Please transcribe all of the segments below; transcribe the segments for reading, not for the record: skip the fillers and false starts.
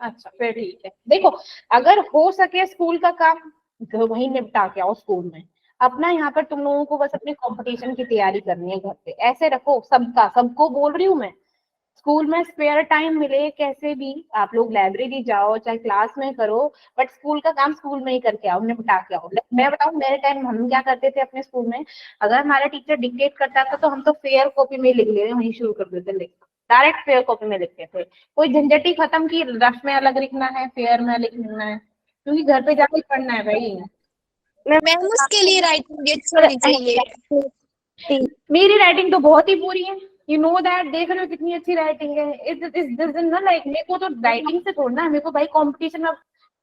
अच्छा फिर ठीक है। देखो अगर हो सके स्कूल का काम वही निपटा के आओ स्कूल में, अपना यहाँ पर तुम लोगों को बस अपने कंपटीशन की तैयारी करनी है घर पे। ऐसे रखो सबका, सबको बोल रही हूँ मैं, स्कूल में स्पेयर टाइम मिले कैसे भी आप लोग लाइब्रेरी जाओ चाहे क्लास में करो, बट स्कूल का काम स्कूल में ही करके आओ, निपटा के आओ। मैं बताऊं मेरे टाइम हम क्या करते थे अपने स्कूल में, अगर हमारा टीचर डिक्टेट करता था तो हम तो फेयर कॉपी में लिख लेते, वहीं शुरू कर देते लिखना, डायरेक्ट फेयर कॉपी में लिखते थे। कोई झंझट ही खत्म की रफ में अलग लिखना है फेयर में अलग लिखना है, क्योंकि घर पे जाके पढ़ना है भाई। मैम उसके लिए राइटिंग अच्छी होनी चाहिए। मेरी राइटिंग तो बहुत ही बुरी है, यू नो दैट, देख रहे हो कितनी अच्छी राइटिंग है। इस दिस ना लाइक मेरे को तो राइटिंग से छोड़ना है, मेरे को भाई कंपटीशन में,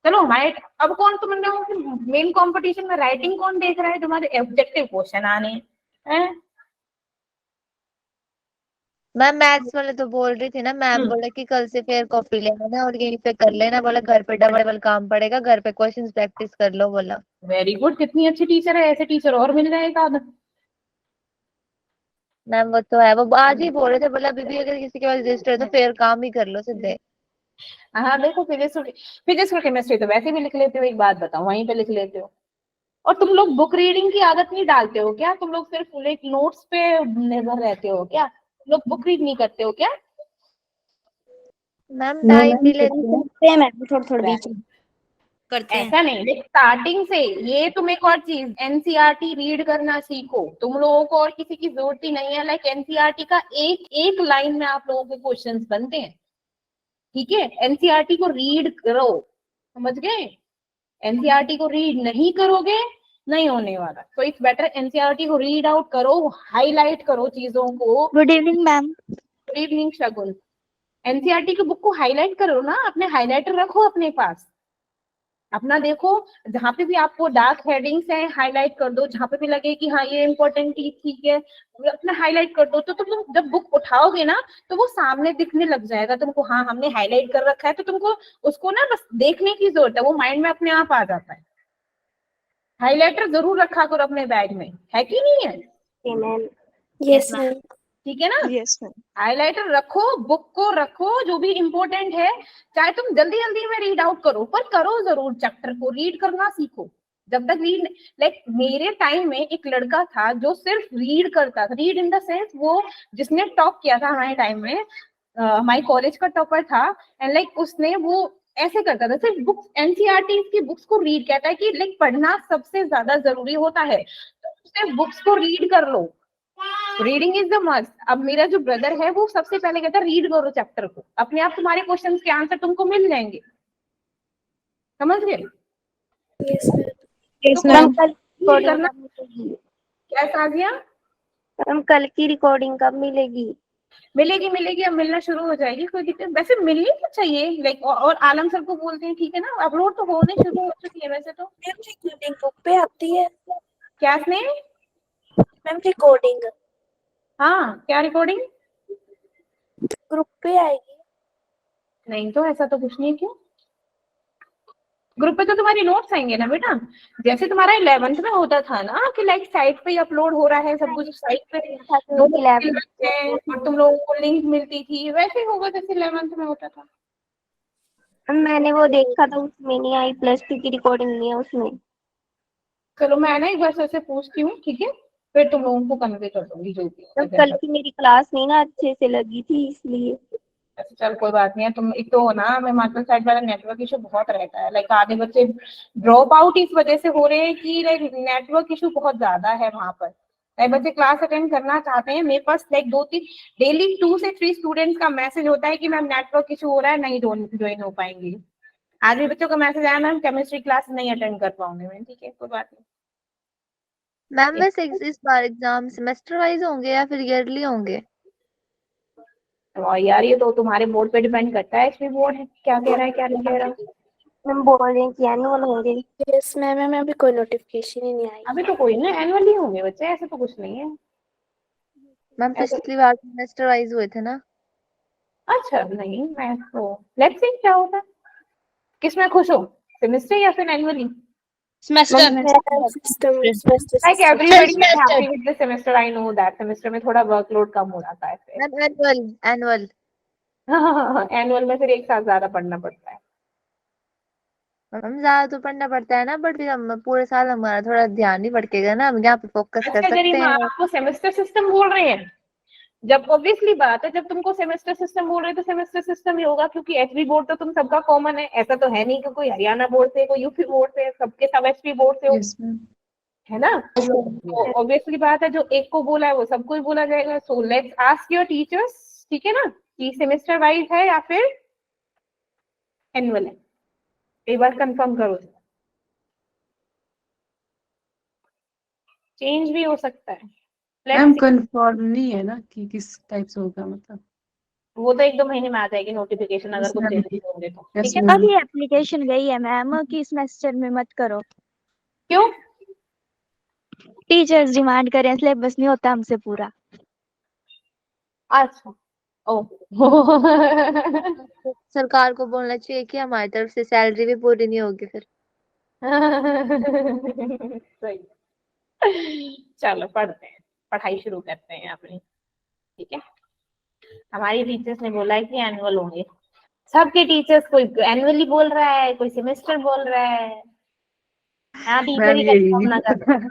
चलो हमारे अब कौन तुम लोगों की मेन कंपटीशन में राइटिंग कौन देख रहा है, तुम्हारे ऑब्जेक्टिव क्वेश्चन आने हैं। मैम मैथ्स वाले तो बोल रही थी ना, मैम बोले कि कल से फिर कॉपी ले आना और यहीं पे कर लेना, बोला घर पे डबल डबल काम पड़ेगा, घर पे क्वेश्चंस प्रैक्टिस कर लो बोला। वेरी गुड, कितनी अच्छी टीचर है, ऐसे टीचर और मिल जाए एक आध। मैम वो तो है, वो आज ही बोल रहे थे, बोला अभी भी अगर किसी के पास रजिस्टर है तो फिर काम ही कर लो सीधे। हाँ देखो फिजिक्स और केमिस्ट्री तो वैसे भी लिख लेते हो, एक बात बताओ वहीं पे लिख लेते हो। और तुम लोग बुक रीडिंग की आदत नहीं डालते हो क्या, तुम लोग सिर्फ एक नोट्स पे निर्भर रहते हो क्या, तुम लोग बुक रीड नहीं करते हो क्या। मैम टाइम नहीं लेते हैं मैम थोड़ा थोड़ा बीच में करते हैं। ऐसा नहीं, देख स्टार्टिंग से ये तुम एक और चीज एनसीईआरटी रीड करना सीखो, तुम लोगों को और किसी की जरूरत ही नहीं है। लाइक एनसीईआरटी का एक एक लाइन में आप लोगों के क्वेश्चंस बनते हैं, ठीक है। एनसीईआरटी को रीड करो, समझ गए। एनसीईआरटी को रीड नहीं करोगे नहीं होने वाला, तो इट्स बेटर एनसीईआरटी को रीड आउट करो, हाईलाइट करो चीजों को। Good evening ma'am. Good evening Shagun. NCERT की बुक को हाईलाइट करो ना, अपने हाईलाइटर रखो अपने पास, अपना देखो जहां पे भी आपको डार्क हेडिंग्स है हाईलाइट कर दो, जहां पे भी लगे कि हाँ ये इंपॉर्टेंट चीज ठीक है अपना हाईलाइट कर दो, तो तुम जब बुक उठाओगे ना तो वो सामने दिखने लग जाएगा तुमको, हाँ हमने हाईलाइट कर रखा है, तो तुमको उसको ना बस देखने की जरूरत है, वो माइंड में अपने आप आ जाता है। हाईलाइटर जरूर रखा करो अपने बैग में, है कि नहीं है मैम। Yes ma'am. ठीक है ना। Yes ma'am. हाईलाइटर रखो, बुक को रखो, जो भी इंपॉर्टेंट है चाहे तुम जल्दी जल्दी में रीड आउट करो पर करो जरूर, चैप्टर को रीड करना सीखो। जब तक रीड, लाइक मेरे टाइम में एक लड़का था जो सिर्फ रीड करता था, रीड इन द सेंस वो जिसने टॉप किया था हमारे टाइम में, हमारे कॉलेज का टॉपर था, एंड लाइक उसने वो ऐसे करता था सिर्फ बुक्स एनसीईआरटी की बुक्स को रीड, कहता है कि लाइक पढ़ना सबसे ज्यादा जरूरी होता है, तो उससे बुक्स को रीड कर लो, रीडिंग इज द मस्ट। अब मेरा जो ब्रदर है वो सबसे पहले कहता है रीड करो चैप्टर को, अपने आप तुम्हारे क्वेश्चंस के आंसर तुमको मिल जाएंगे, समझ गए। यस तो मैम। कल कोशिश रिकॉर्डिंग करना। कब मिलेगी? क्या साजिया? मैम कल की रिकॉर्डिंग कब मिलेगी? मिलेगी मिलेगी, अब मिलना शुरू हो जाएगी, कोई दिक्कत, वैसे मिलनी तो चाहिए लाइक, और आलम सर को बोलते हैं ठीक है ना, अपलोड तो होने शुरू हो चुकी है वैसे तो। मैम रिकॉर्डिंग बुक पे आती है? क्या ने? मैम रिकॉर्डिंग हाँ क्या रिकॉर्डिंग? ग्रुप पे आएगी? नहीं तो ऐसा तो कुछ नहीं, क्यों ग्रुप पे तो तुम्हारी नोट्स आएंगे ना बेटा, जैसे तुम्हारा 11th में होता था ना कि लाइक साइट पे ही अपलोड हो रहा है सब कुछ, साइट पे नोट्स मिल रहे हैं और तुम लोगों को लिंक मिलती थी, वैसे ही होगा जैसे 11th में होता था। मैंने वो देखा था उसमें नहीं आई, +2 की रिकॉर्डिंग नहीं है उसमें। चलो मैं ना एक बार सर से पूछती हूँ, ठीक है, फिर तुम लोगों को कन्वे कर दूंगी जो भी तब कल की मेरी क्लास नहीं ना अच्छे से लगी थी इसलिए। अच्छा चल कोई बात नहीं है, तुम एक तो हो ना, मैं हिमाचल साइड वाला नेटवर्क इशू बहुत रहता है, लाइक आधे बच्चे ड्रॉप आउट इस वजह से हो रहे हैं कि लाइक नेटवर्क इशू बहुत ज्यादा है वहां पर, लाइक बच्चे क्लास अटेंड करना चाहते हैं, मेरे पास लाइक 2-3 डेली 2 से 3 स्टूडेंट्स का मैसेज होता है कि मैम नेटवर्क इशू हो रहा है नहीं ज्वाइन हो पाएंगे। आज भी बच्चों का मैसेज आया मैम केमिस्ट्री क्लास नहीं अटेंड कर पाऊंगी मैं, ठीक है कोई बात नहीं। मैम वैसे इस बार एग्जाम सेमेस्टर वाइज होंगे या फिर ईयरली होंगे? और यार ये तो तुम्हारे बोर्ड पे डिपेंड करता है, इसमें बोर्ड है क्या कह रहा है क्या नहीं कह रहा। मैम बोल रहे हैं कि एनुअल होंगे। यस मैम, मैम अभी कोई नोटिफिकेशन ही नहीं आई। अभी तो कोई ना एनुअल ही होंगे बच्चे, ऐसे तो कुछ नहीं है। मैम पिछली बार सेमेस्टर वाइज हुए थे ना। अच्छा नहीं, मैं तो लेट्स सी क्या होता है, किसमें खुश हो, सेमेस्टर या फिर annually? Semester like everybody is happy with the semester, I know that semester में थोड़ा वर्कलोड कम हो जाता है फिर। मैम एनुअल एनुअल एनुअल में फिर एक साथ ज्यादा पढ़ना पड़ता है। हम ज्यादा तो पढ़ना पड़ता है ना, बट फिर हम पूरे साल हमारा थोड़ा ध्यान नहीं भटकेगा ना, हम यहाँ पे फोकस कर अच्छा सकते गरिमा, हैं। आपको सेमेस्टर सिस्टम बोल रहे हैं? जब ऑब्वियसली बात है, जब तुमको सेमेस्टर सिस्टम बोल रहे हैं तो सेमेस्टर सिस्टम ही होगा, क्योंकि एचबी बोर्ड तो तुम सबका कॉमन है। ऐसा तो है नहीं कि कोई हरियाणा बोर्ड से, कोई यूपी बोर्ड से, सबके सब एचपी बोर्ड से हो, यस मैम। है ना? तो ऑब्वियसली बात है, जो एक को बोला है वो सबको ही बोला जाएगा। So let's ask your teachers, ठीक है ना, कि सेमेस्टर वाइज है या फिर एनुअल है। एक बार कंफर्म करो, चेंज भी हो सकता है। मैम लेट्स, कंफर्म नहीं है ना कि किस टाइप से होगा, मतलब। वो तो 1-2 महीने में आ जाएगी नोटिफिकेशन, अगर यस कुछ मैम। चेंजेस होंगे तो, यस ठीक है। मैम। अभी एप्लीकेशन गई है मैम कि इस सेमेस्टर में मत करो, क्यों? टीचर्स डिमांड कर रहे हैं, सिलेबस नहीं होता हमसे पूरा। अच्छा, ओ सरकार को बोलना चाहिए कि हमारी तरफ से सैलरी भी पूरी नहीं होगी फिर। सही। चलो पढ़ते हैं, पढ़ाई शुरू करते हैं अपनी, ठीक है। हमारी टीचर्स ने बोला है कि एनुअल होंगे। सबके टीचर्स, कोई एनुअली बोल रहा है, कोई सेमेस्टर बोल रहा है। हाँ, टीचर मैम ही यही कंफर्म ना कर रहे,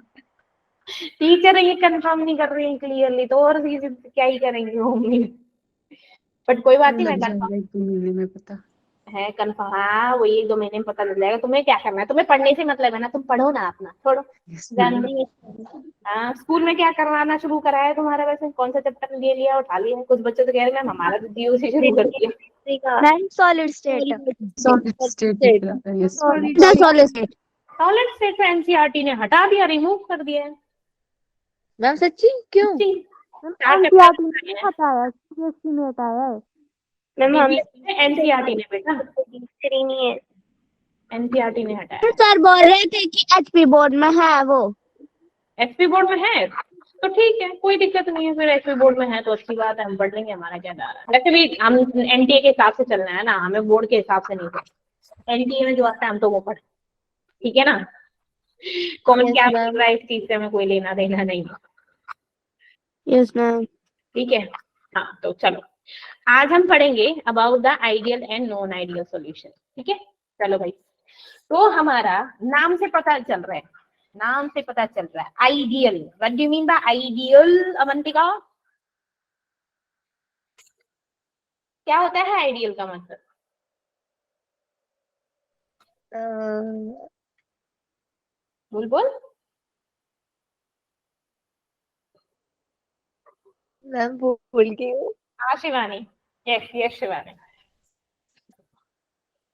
टीचर ये कंफर्म नहीं कर रही है क्लियरली, तो और चीज क्या ही करेंगे होंगी। बट कोई बात नहीं, मैं लग कंफर्म जाएगा 1-2 महीने में पता। है, कंफर्म। हाँ, वही 1-2 महीने में पता लग जाएगा। तुम्हें क्या करना है, तुम्हें पढ़ने से मतलब है ना, तुम पढ़ो ना अपना, छोड़ो, यस जान मैम। देंगे। हाँ, स्कूल में क्या करवाना शुरू करा है तुम्हारा? वैसे कौन सा चैप्टर ले लिया, उठा लिया है? कुछ बच्चे तो कह रहे हैं मैम हमारा तो जीरो से शुरू कर दिया। Ma'am solid state, solid state दिख रहा है। Yes ma'am. Solid state. Solid state पे एनसीईआरटी ने हटा दिया, रिमूव कर दिया है। मैम सच्ची क्यों? जी, 4 चैप्टर एनसीईआरटी ने हटाया, सीबीएसई में हटाया है। मैम हम एनसीईआरटी ने, बेटा नहीं है, एनसीईआरटी ने हटाया है। सर बोल रहे थे कि एचपी बोर्ड में है वो। एचपी बोर्ड में है तो ठीक है, कोई दिक्कत नहीं है। फिर एचपी बोर्ड में है तो अच्छी बात है, हम पढ़ लेंगे, हमारा क्या जा रहा है। वैसे भी हम एनटीए के हिसाब से चलना है ना, हमें बोर्ड के हिसाब से नहीं पढ़ना। एनटीए में जो आता है हम तो वो पढ़, ठीक है ना। कौन यस क्या मैम। बोल रहा है इस चीज से हमें कोई लेना देना नहीं है, यस मैम। ठीक है। हाँ, तो चलो आज हम पढ़ेंगे about the ideal and non ideal solution, ठीक है। चलो भाई, तो हमारा नाम से पता चल रहा है, नाम से पता चल रहा है ideal. What do you mean by ideal, Avantika? क्या होता है आइडियल का मतलब? बोल बोल। मैम भूल गई हूँ। हाँ शिवानी, यस यस शिवानी।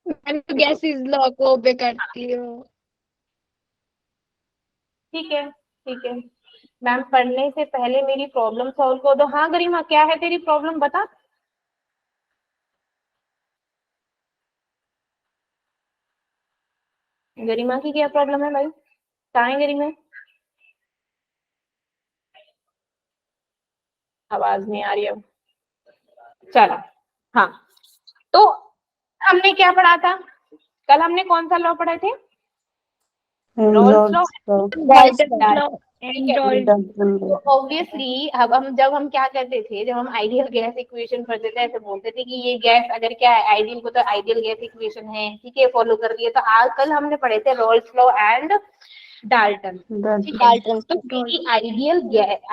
मैंने तो गैसेस लॉ को पे करती हूँ। ठीक है, ठीक है। मैम पढ़ने से पहले मेरी प्रॉब्लम सॉल्व कर दो। हाँ गरिमा, क्या है तेरी प्रॉब्लम, बता। गरिमा की क्या प्रॉब्लम है भाई? कहाँ है गरिमा? आवाज नहीं आ रही अब। चलो, हाँ, तो हमने क्या पढ़ा था कल? हमने कौन सा लॉ पढ़े थे? रॉल्स लॉ, ठीक है। तो ऑब्वियसली अब हम, जब हम क्या करते थे, जब हम आइडियल गैस इक्वेशन पढ़ते थे, ऐसे बोलते थे कि ये गैस अगर क्या है आइडियल को, तो आइडियल गैस इक्वेशन है, ठीक है, फॉलो कर लिए। तो आज कल हमने पढ़े थे रॉल्स लॉ एंड डाल्टन, ठीक है। तो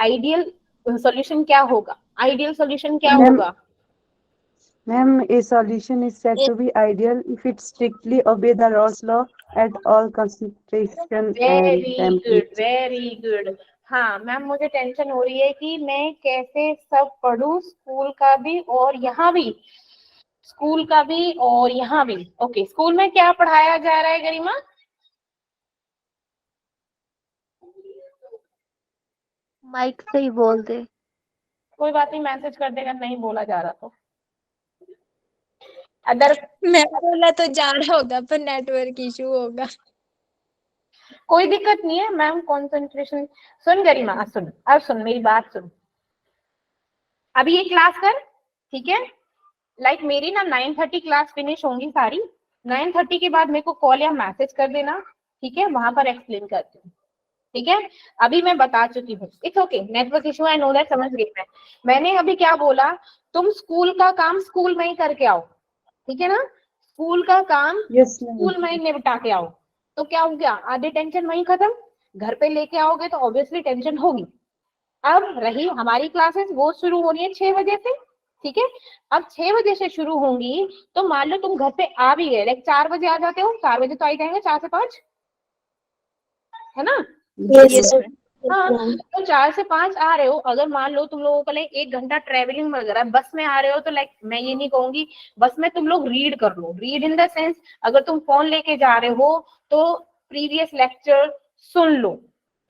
आइडियल सॉल्यूशन क्या होगा? आइडियल सॉल्यूशन क्या मैम, होगा? Ma'am, a solution is said to be ideal if it strictly obey the Ross law at all concentration and very good, temperature. Very good. हाँ ma'am, मुझे tension हो रही है कि मैं कैसे सब पढूं, स्कूल का भी और यहाँ भी, स्कूल का भी और यहाँ भी। ओके, स्कूल में क्या पढ़ाया जा रहा है गरिमा? माइक से ही बोल दे। कोई बात नहीं, मैसेज कर देगा नहीं बोला जा रहा तो। अदर, मैं बोला तो जा रहा होगा पर नेटवर्क इशू होगा। कोई दिक्कत नहीं है मैम, कंसंट्रेशन। सुन गरिमा, सुन, अब सुन मेरी बात सुन। अभी ये क्लास कर, ठीक है। लाइक मेरी ना 9:30 क्लास फिनिश होंगी सारी। 9:30 के बाद मेरे को कॉल या मैसेज कर देना, ठीक है, वहां पर एक्सप्लेन करती हूँ, ठीक है। अभी मैं बता चुकी हूँ, it's okay, network issue, I know that, समझ गई मैं। मैंने अभी क्या बोला, तुम स्कूल का काम स्कूल में ही करके आओ, ठीक है ना। स्कूल का काम Yes, ma'am. स्कूल में निपटा के आओ, तो क्या हो गया, आधे टेंशन वहीं खत्म। घर पे लेके आओगे तो ऑब्वियसली टेंशन होगी। अब रही हमारी क्लासेस, वो शुरू हो रही है 6 बजे से, ठीक है। अब 6 बजे से शुरू होंगी, तो मान लो तुम घर पे आ भी गए, लाइक 4 बजे आ जाते हो, 4 बजे तो आ ही जाएंगे, 4 से 5, है ना। Yes, ma'am. हाँ, तो 4 से 5 आ रहे हो, अगर मान लो तुम लोगों को लाइक 1 घंटा ट्रेवलिंग वगैरह बस में आ रहे हो, तो लाइक मैं ये नहीं कहूंगी, बस में तुम लोग रीड कर लो, रीड इन द सेंस अगर तुम फोन लेके जा रहे हो तो प्रीवियस लेक्चर सुन लो,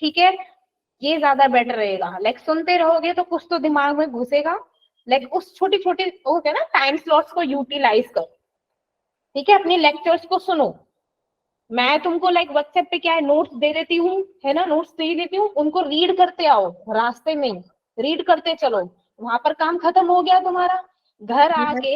ठीक है, ये ज्यादा बेटर रहेगा। लाइक सुनते रहोगे तो कुछ तो दिमाग में घुसेगा, लाइक उस छोटे छोटे होते हैं ना टाइम स्लॉट्स को यूटिलाइज करो, ठीक है, अपने लेक्चर्स को सुनो। मैं तुमको लाइक व्हाट्सएप पे क्या है नोट्स दे देती हूँ, है ना, नोट्स दे देती हूँ, उनको रीड करते आओ, रास्ते में रीड करते चलो, वहां पर काम खत्म हो गया तुम्हारा। घर आके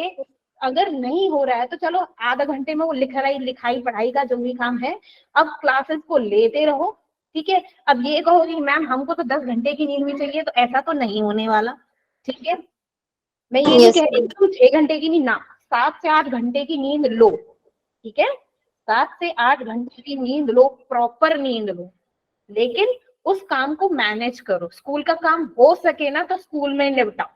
अगर नहीं हो रहा है तो चलो आधा घंटे में वो लिखाई पढ़ाई का जो भी काम है, अब क्लासेस को लेते रहो, ठीक है। अब ये कहो कि मैम हमको तो 10 घंटे की नींद भी चाहिए, तो ऐसा तो नहीं होने वाला, ठीक है। मैं ये नहीं Yes, कह रही कि तुम 6 घंटे की नींद ना, 7 से 8 घंटे की नींद लो, ठीक है, 7 से 8 घंटे की नींद लो, प्रॉपर नींद लो, लेकिन उस काम को मैनेज करो। स्कूल का काम हो सके ना तो स्कूल में निपटाओ,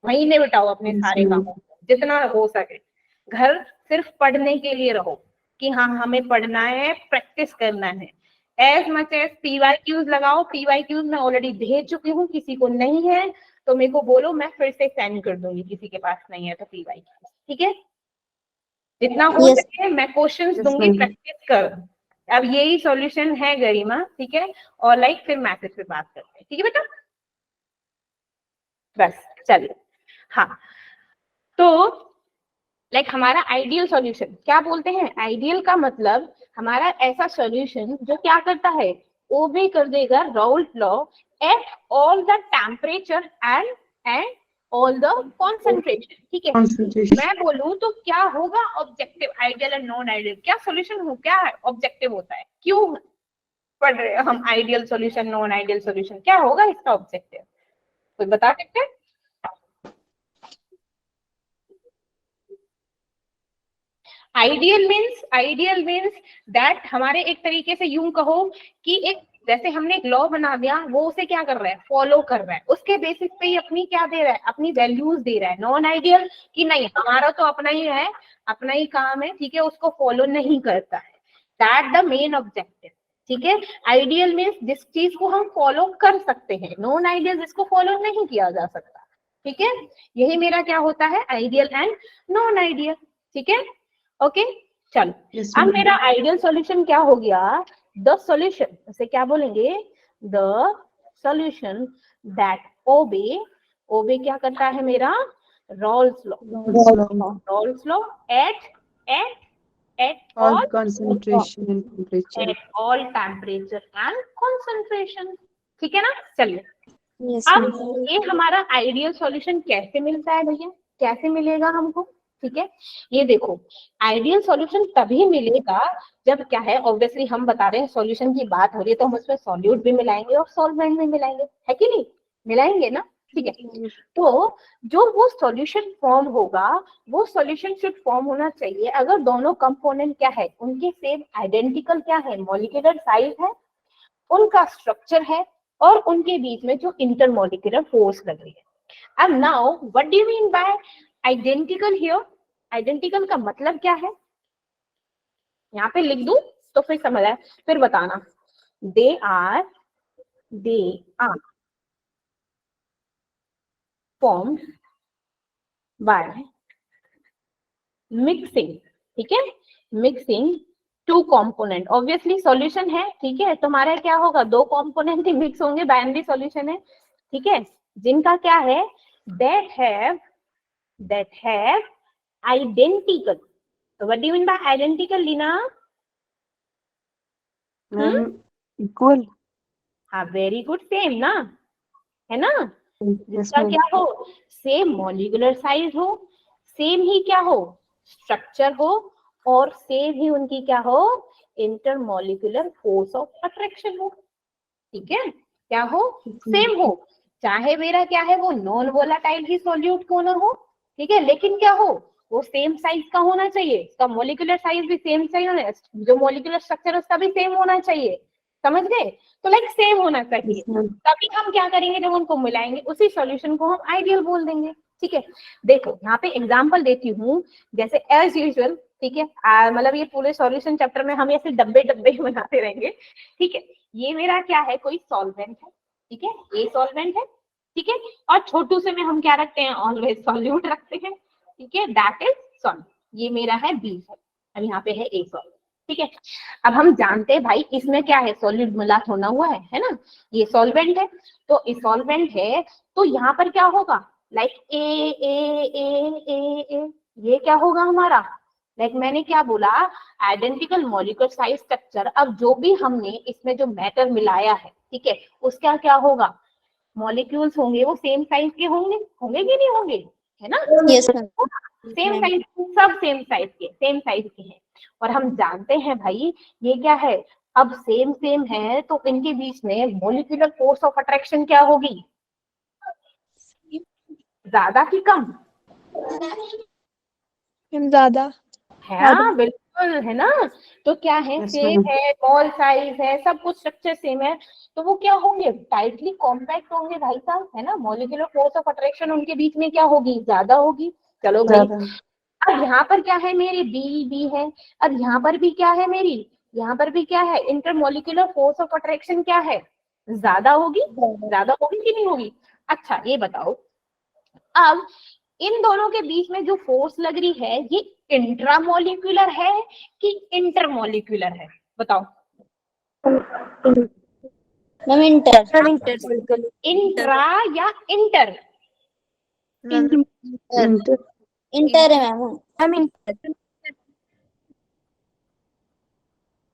वहीं निपटाओ अपने सारे कामों को जितना हो सके। घर सिर्फ पढ़ने के लिए रहो कि हाँ हमें पढ़ना है, प्रैक्टिस करना है। एज मच एज PYQs लगाओ, PYQs मैं ऑलरेडी भेज चुकी हूँ, किसी को नहीं है तो मेरे को बोलो, मैं फिर से सेंड कर दूंगी, किसी के पास नहीं है तो PYQs, ठीक है। जितना हो Yes. सके मैं क्वेश्चंस Yes, दूंगी, ma'am. प्रैक्टिस कर। अब यही सॉल्यूशन है गरिमा, ठीक है, और लाइक फिर मैसेज पे बात करते हैं, ठीक है बेटा, बस चलिए। हाँ, तो लाइक हमारा आइडियल सॉल्यूशन क्या बोलते हैं, आइडियल का मतलब हमारा ऐसा सॉल्यूशन जो क्या करता है, ओबे कर देगा Raoult law at all the temperature and all the concentration, ठीक है। Concentration. मैं बोलूं तो क्या होगा objective, ideal and non ideal, क्या सॉल्यूशन हो, क्या है ऑब्जेक्टिव होता है, क्यों पढ़ रहे हैं हम ideal solution non ideal solution, क्या होगा इसका ऑब्जेक्टिव, कोई बता सकते हैं। आइडियल मीन्स दैट हमारे एक तरीके से यूं कहो कि एक जैसे हमने एक लॉ बना दिया, वो उसे क्या कर रहा है, फॉलो कर रहा है, उसके बेसिस पे ही अपनी क्या दे रहा है, अपनी वैल्यूज दे रहा है। नॉन आइडियल कि नहीं हमारा तो अपना ही है, अपना ही काम है, ठीक है, उसको फॉलो नहीं करता है, दैट द मेन ऑब्जेक्टिव, ठीक है। आइडियल मीन्स जिस चीज को हम फॉलो कर सकते हैं, नॉन आइडियल जिसको फॉलो नहीं किया जा सकता, ठीक है। यही मेरा क्या होता है, आइडियल एंड नॉन आइडियल, ठीक है, ओके। चलो Yes, अब ma'am. मेरा आइडियल सॉल्यूशन क्या हो गया, द सॉल्यूशन, उसे क्या बोलेंगे, द सॉल्यूशन दैट ओबे क्या करता है मेरा, Rawls law, Rawls law at All all concentration and temperature. At all temperature and concentration, ठीक है ना। चलिए Yes, अब ma'am. ये हमारा आइडियल सॉल्यूशन कैसे मिलता है भैया, कैसे मिलेगा हमको, ठीक है। ये देखो आइडियल सॉल्यूशन तभी मिलेगा जब क्या है, ऑब्वियसली हम बता रहे हैं सॉल्यूशन की बात हो रही है तो हम उसमें सॉल्यूट भी मिलाएंगे और सॉल्वेंट भी मिलाएंगे, है कि नहीं, मिलाएंगे ना, ठीक है। तो जो वो सॉल्यूशन फॉर्म होगा, वो सॉल्यूशन शुड फॉर्म होना चाहिए अगर दोनों कंपोनेंट क्या है, उनके सेम आइडेंटिकल क्या है, मॉलिक्यूलर साइज है, उनका स्ट्रक्चर है, और उनके बीच में जो इंटरमॉलिक्यूलर फोर्स लग रही है। अब now what do you mean by identical here, identical का मतलब क्या है, यहाँ पे लिख दूं तो फिर समझ आए, फिर बताना। They are formed by mixing, ठीक है, mixing two component, obviously solution है, ठीक है, तुम्हारा क्या होगा, दो कंपोनेंट ही मिक्स होंगे, बाइनरी सॉल्यूशन है, ठीक है, जिनका क्या है, that have identical, so what do you mean by identical, Leena, Ma'am, equal. हाँ वेरी गुड, सेम ना, है ना, Yes, जिसका ma'am. क्या हो, सेम मॉलिक्यूलर साइज हो, सेम ही क्या हो, स्ट्रक्चर हो, और सेम ही उनकी क्या हो, इंटरमॉलिक्यूलर फोर्स ऑफ अट्रैक्शन हो, ठीक है, क्या हो, सेम हो, चाहे मेरा क्या है वो नॉन वोलाटाइल ही सॉल्यूट क्यों ना हो, ठीक है, लेकिन क्या हो, वो सेम साइज का होना चाहिए, उसका मॉलिक्यूलर साइज भी सेम चाहिए, जो मॉलिक्यूलर स्ट्रक्चर उसका भी सेम होना चाहिए, समझ गए? तो लाइक सेम होना चाहिए, Yes, ma'am. तभी हम क्या करेंगे, जब उनको मिलाएंगे उसी सॉल्यूशन को हम आइडियल बोल देंगे। ठीक है, देखो यहाँ पे एग्जांपल देती हूँ, जैसे एज यूजुअल, ठीक है, मतलब ये पूरे सॉल्यूशन चैप्टर में हम ऐसे डब्बे डब्बे ही बनाते रहेंगे। ठीक है, ये मेरा क्या है, कोई सॉल्वेंट है, ठीक है, ये सॉल्वेंट है, ठीक है, और छोटू से में हम क्या रखते हैं, ऑलवेज सॉल्यूट रखते हैं, ठीक है, दैट इज सॉल्व। ये मेरा है बी सॉल्व, अब यहाँ पे है ए सॉल्व। ठीक है, अब हम जानते हैं भाई इसमें क्या है, सॉल्यूट मिला होना हुआ है ना, ये सॉल्वेंट है, तो ये सॉल्वेंट है, तो यहाँ पर क्या होगा, लाइक ए, ये क्या होगा हमारा, लाइक मैंने क्या बोला, आइडेंटिकल मॉलिक्यूलर साइज स्ट्रक्चर। अब जो भी हमने इसमें जो मैटर मिलाया है, ठीक है, उसका क्या होगा, मॉलिक्यूल्स होंगे वो सेम साइज के होंगे, होंगे कि नहीं होंगे, है ना? Yes ma'am. सेम साइज, सब सेम साइज के हैं, और हम जानते हैं भाई ये क्या है, अब सेम सेम है तो इनके बीच में मॉलिक्यूलर फोर्स ऑफ अट्रैक्शन क्या होगी, ज्यादा की कम, मैम ज्यादा। हाँ बिल्कुल, है ना? तो क्या है, Yes, सेम ma'am. है, स्मॉल साइज है, सब कुछ स्ट्रक्चर सेम है, तो वो क्या होंगे, टाइटली कॉम्पैक्ट होंगे भाई साहब, है ना? मॉलिक्यूलर फोर्स ऑफ अट्रैक्शन उनके बीच में क्या होगी, ज्यादा होगी। चलो भाई, ज्यादा। अब यहाँ पर क्या है, मेरी बी है, अब यहाँ पर भी क्या है मेरी, यहाँ पर भी क्या है, इंटरमोलिकुलर फोर्स ऑफ अट्रैक्शन क्या है, ज्यादा होगी कि नहीं होगी? अच्छा ये बताओ, अब इन दोनों के बीच में जो फोर्स लग रही है, ये इंट्रामोलिकुलर है कि इंटरमोलिकुलर है, बताओ। Ma'am inter. इंट्रा या इंटर? Inter. इंटर है मैम।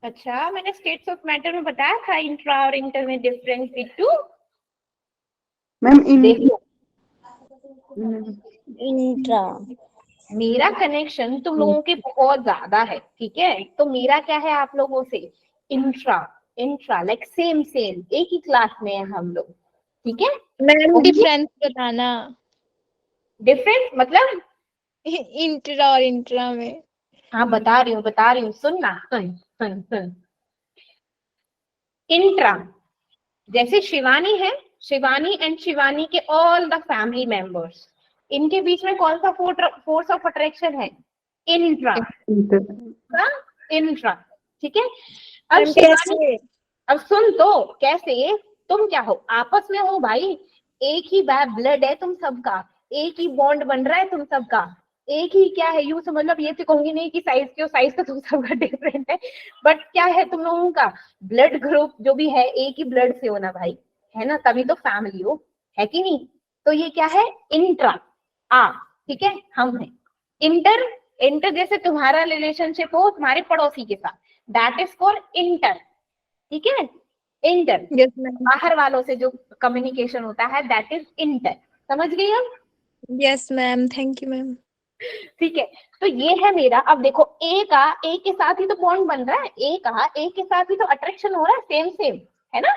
अच्छा, मैंने स्टेट्स ऑफ मैटर में बताया था इंट्रा और इंटर में डिफरेंस बिटू, Ma'am, in देखो इंट्रा। मेरा कनेक्शन तुम लोगों के बहुत ज्यादा है, ठीक है, तो मेरा क्या है आप लोगों से, इंट्रा लाइक सेम एक ही क्लास में है हम लोग, ठीक है। मैम डिफरेंस बताना डिफरेंस मतलब, इंट्रा और इंट्रा में। हाँ बता रही हूँ, सुन। इंट्रा, जैसे शिवानी है, शिवानी एंड शिवानी के ऑल द फैमिली मेंबर्स, इनके बीच में कौन सा फोर्स ऑफ अट्रैक्शन है, इंट्रा, इंट्रा, ठीक है। अब शिवानी, अब सुन तो, कैसे, तुम क्या हो, आपस में हो भाई, एक ही ब्लड है तुम सबका, एक ही बॉन्ड बन रहा है तुम सबका, एक ही क्या है, यूं समझ लो, अब ये तो कहूंगी नहीं कि साइज तो तुम सबका डिफरेंट है, बट क्या है तुम लोगों का ब्लड ग्रुप जो भी है एक ही ब्लड से होना भाई, है ना, तभी तो फैमिली हो, है कि नहीं? तो ये क्या है, इंट्रा, ठीक है, हम है। इंटर जैसे तुम्हारा रिलेशनशिप हो तुम्हारे पड़ोसी के साथ, दैट इज फॉर इंटर, ठीक है, इंटर, यस मैम। बाहर वालों से जो कम्युनिकेशन होता है दैट इज इंटर, समझ गई हम? Yes ma'am, thank you ma'am. ठीक है, तो ये है मेरा, अब देखो ए के साथ ही तो बॉन्ड बन रहा है, ए के साथ ही तो अट्रैक्शन हो रहा है, सेम है ना,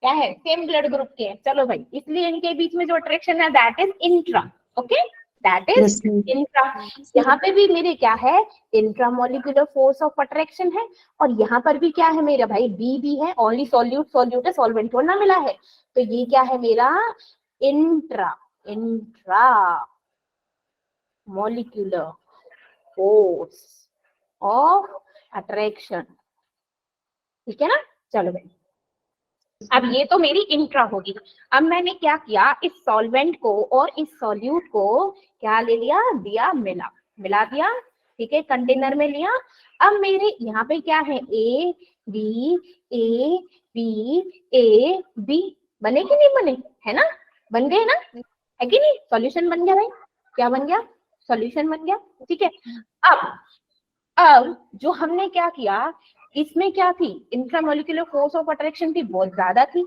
क्या है, सेम ब्लड ग्रुप के हैं, चलो भाई, इसलिए इनके बीच में जो अट्रैक्शन है that is intra, okay, that is intra. यहाँ पे भी मेरे क्या है, इंट्रामोलिकुलर फोर्स ऑफ अट्रैक्शन है, और यहाँ पर भी क्या है मेरा भाई, बी है, ओनली सॉल्यूट है, सॉल्वेंट थोड़ा ना मिला है, तो ये क्या है मेरा, intra molecular force of attraction, ठीक है ना। चलो भाई, अब ये तो मेरी इंट्रा होगी। अब मैंने क्या किया, इस सॉल्वेंट को और इस सॉल्यूट को क्या ले लिया, दिया मिला दिया, ठीक है, कंटेनर में लिया। अब मेरे यहाँ पे क्या है, ए बी बने कि नहीं बने, है ना, बन गए ना, है कि नहीं, सॉल्यूशन बन गया भाई, क्या बन गया, सॉल्यूशन बन गया, ठीक है। अब जो हमने क्या किया, इसमें क्या थी, इंट्रामोलिकुलर फोर्स ऑफ अट्रैक्शन थी, बहुत ज्यादा थी।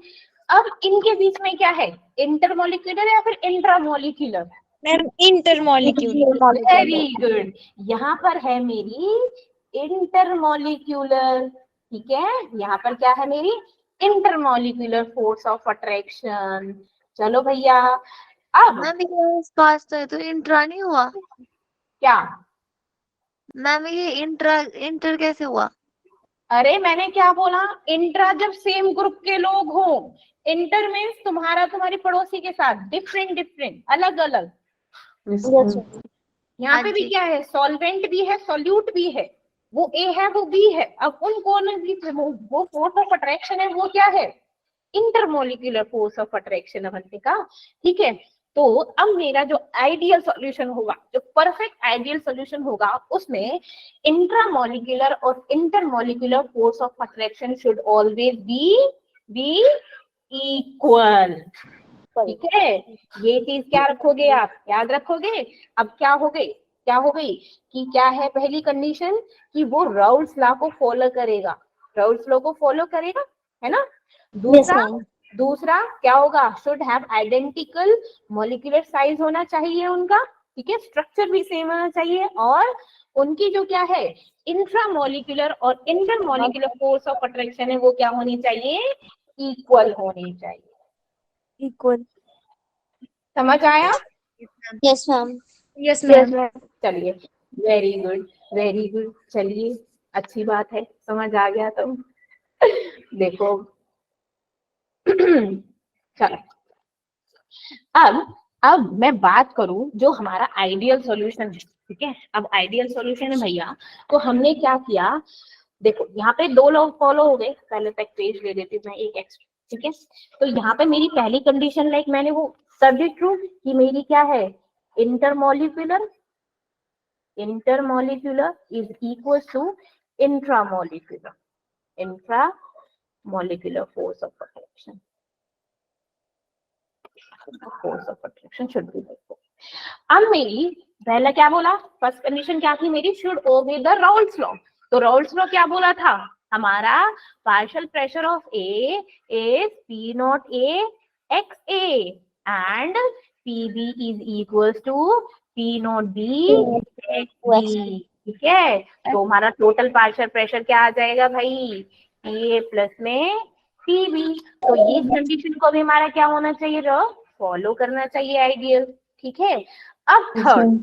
अब इनके बीच में क्या है, इंटरमोलिकुलर या फिर intramolecular, ma'am intermolecular. Very good, यहाँ पर है मेरी इंटरमोलिकुलर, ठीक है, यहाँ पर क्या है मेरी इंटरमोलिकुलर फोर्स ऑफ अट्रैक्शन। चलो भैया, अब मैम ये पास तो है तो इंट्रा नहीं हुआ, क्या, मैम ये इंटर कैसे हुआ? अरे मैंने क्या बोला, इंट्रा जब सेम ग्रुप के लोग हो, इंटर मीन्स तुम्हारा तुम्हारी पड़ोसी के साथ डिफरेंट डिफरेंट अलग अलग। Yes, Yes, ma'am. ma'am. यहाँ हाँ पे भी जी। क्या है, सॉल्वेंट भी है सॉल्यूट भी है, वो ए है वो बी है। अब उन कोनों की वो फोर्स ऑफ अट्रैक्शन है वो क्या है, intermolecular force of attraction Avantika. ठीक है, तो अब मेरा जो आइडियल सॉल्यूशन होगा, जो परफेक्ट आइडियल सॉल्यूशन होगा, उसमें इंट्रामोलिकुलर और intermolecular force of attraction should always be equal. ठीक है, ये चीज क्या रखोगे आप, याद रखोगे। अब क्या हो गई, क्या हो गई कि क्या है पहली कंडीशन कि वो राउल्स लॉ को फॉलो करेगा, राउल्स लॉ को फॉलो करेगा, है ना। Yes, दूसरा ma'am. दूसरा क्या होगा, should have identical molecular size होना चाहिए उनका, ठीक है, स्ट्रक्चर भी सेम होना चाहिए, और उनकी जो क्या है इंट्रामोलिकुलर और इंटरमोलिकुलर फोर्स ऑफ अट्रैक्शन है वो क्या होनी चाहिए, इक्वल होनी चाहिए। Equal. समझ आया। Yes, ma'am. Yes Yes, ma'am. ma'am. चलिए, वेरी गुड वेरी गुड, चलिए अच्छी बात है, समझ आ गया तो। देखो चलो, अब मैं बात करूं जो हमारा आइडियल सॉल्यूशन है, ठीक है। अब आइडियल सॉल्यूशन है भैया, तो हमने क्या किया, देखो यहाँ पे दो लोग फॉलो हो गए, पहले तक पेज ले लेती हूँ मैं एक एक्स्ट्रा, ठीक है। तो यहाँ पे मेरी पहली कंडीशन लाइक मैंने वो कर दी ट्रू कि मेरी क्या है, intermolecular is equals to intramolecular force of attraction should be equal। अब मेरी पहला क्या बोला, फर्स्ट कंडीशन क्या थी मेरी, should obey the Raoult's law. तो राउल्स लॉ क्या बोला था हमारा, partial pressure of A is P naught A X A and P B is equals to P naught B X B. ठीक है, तो हमारा टोटल पार्शियल प्रेशर क्या आ जाएगा भाई, ए प्लस में पी बी। तो ये कंडीशन को भी हमारा क्या होना चाहिए, फॉलो करना चाहिए आइडियल। ठीक है, अब Yes, थर्ड ma'am.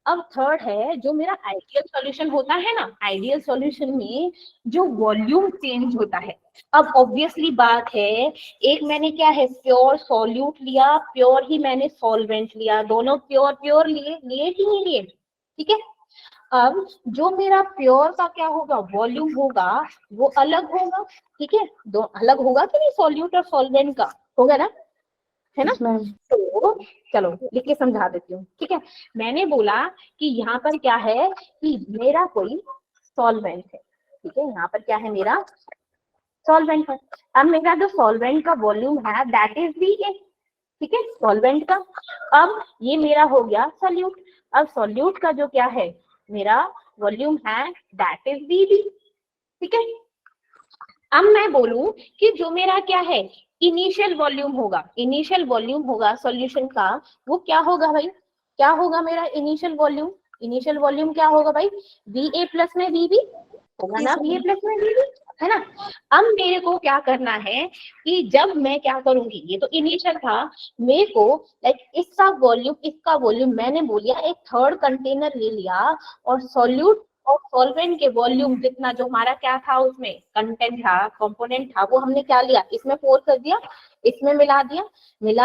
अब थर्ड है जो मेरा आइडियल सॉल्यूशन होता है ना, आइडियल सॉल्यूशन में जो वॉल्यूम चेंज होता है। अब ऑब्वियसली बात है, एक मैंने क्या है प्योर सॉल्यूट लिया, प्योर ही मैंने सॉल्वेंट लिया, दोनों प्योर प्योर लिए कि नहीं लिए, ठीक है। अब जो मेरा प्योर का क्या होगा, वॉल्यूम होगा वो अलग होगा, ठीक है, दो अलग होगा कि नहीं, सॉल्यूट और सॉल्वेंट का होगा ना, है ना। Yes, ma'am. तो चलो लिख के समझा देती हूँ, ठीक है। मैंने बोला कि यहाँ पर क्या है कि मेरा कोई सॉल्वेंट है, ठीक है, यहाँ पर क्या है मेरा सॉल्वेंट है। अब मेरा जो सॉल्वेंट का वॉल्यूम है दैट इज बी ए, ठीक है, सॉल्वेंट का। अब ये मेरा हो गया सॉल्यूट, अब सॉल्यूट का जो क्या है मेरा वॉल्यूम है दैट इज बी बी, ठीक है। अब मैं बोलूं कि जो मेरा क्या है इनिशियल वॉल्यूम होगा सॉल्यूशन का, वो क्या होगा भाई, क्या होगा मेरा इनिशियल वॉल्यूम क्या होगा भाई, वी ए प्लस में वी बी होगा ना, वी ए प्लस में वी बी, है ना। अब मेरे को क्या करना है कि जब मैं क्या करूंगी, ये तो इनिशियल था, मेरे को लाइक इसका वॉल्यूम मैंने बोलिया एक थर्ड कंटेनर ले लिया, और सॉल्यूट और सॉल्वेंट के वॉल्यूम जितना जो हमारा क्या था उसमें कंटेंट था कंपोनेंट था, वो हमने क्या लिया इसमें फोर कर दिया, इसमें मिला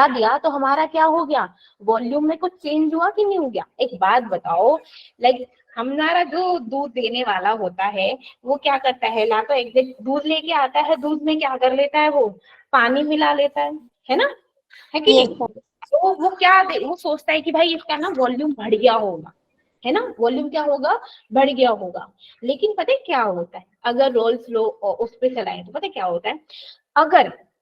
दिया तो हमारा क्या हो गया, वॉल्यूम में कुछ चेंज हुआ कि नहीं हो गया। एक बात बताओ, लाइक हमारा जो दूध देने वाला होता है वो क्या करता है, ला तो एग्जैक्ट दूध लेके आता है, दूध में क्या कर लेता है, वो पानी मिला लेता है ना, है कि Yes, नहीं। ma'am. तो वो सोचता है कि भाई इसका ना वॉल्यूम बढ़ गया होगा, है ना, वॉल्यूम क्या होगा बढ़ गया होगा। लेकिन पता है क्या होता है, अगर रोल्स लो उस पे चलाएं तो पता है क्या होता है,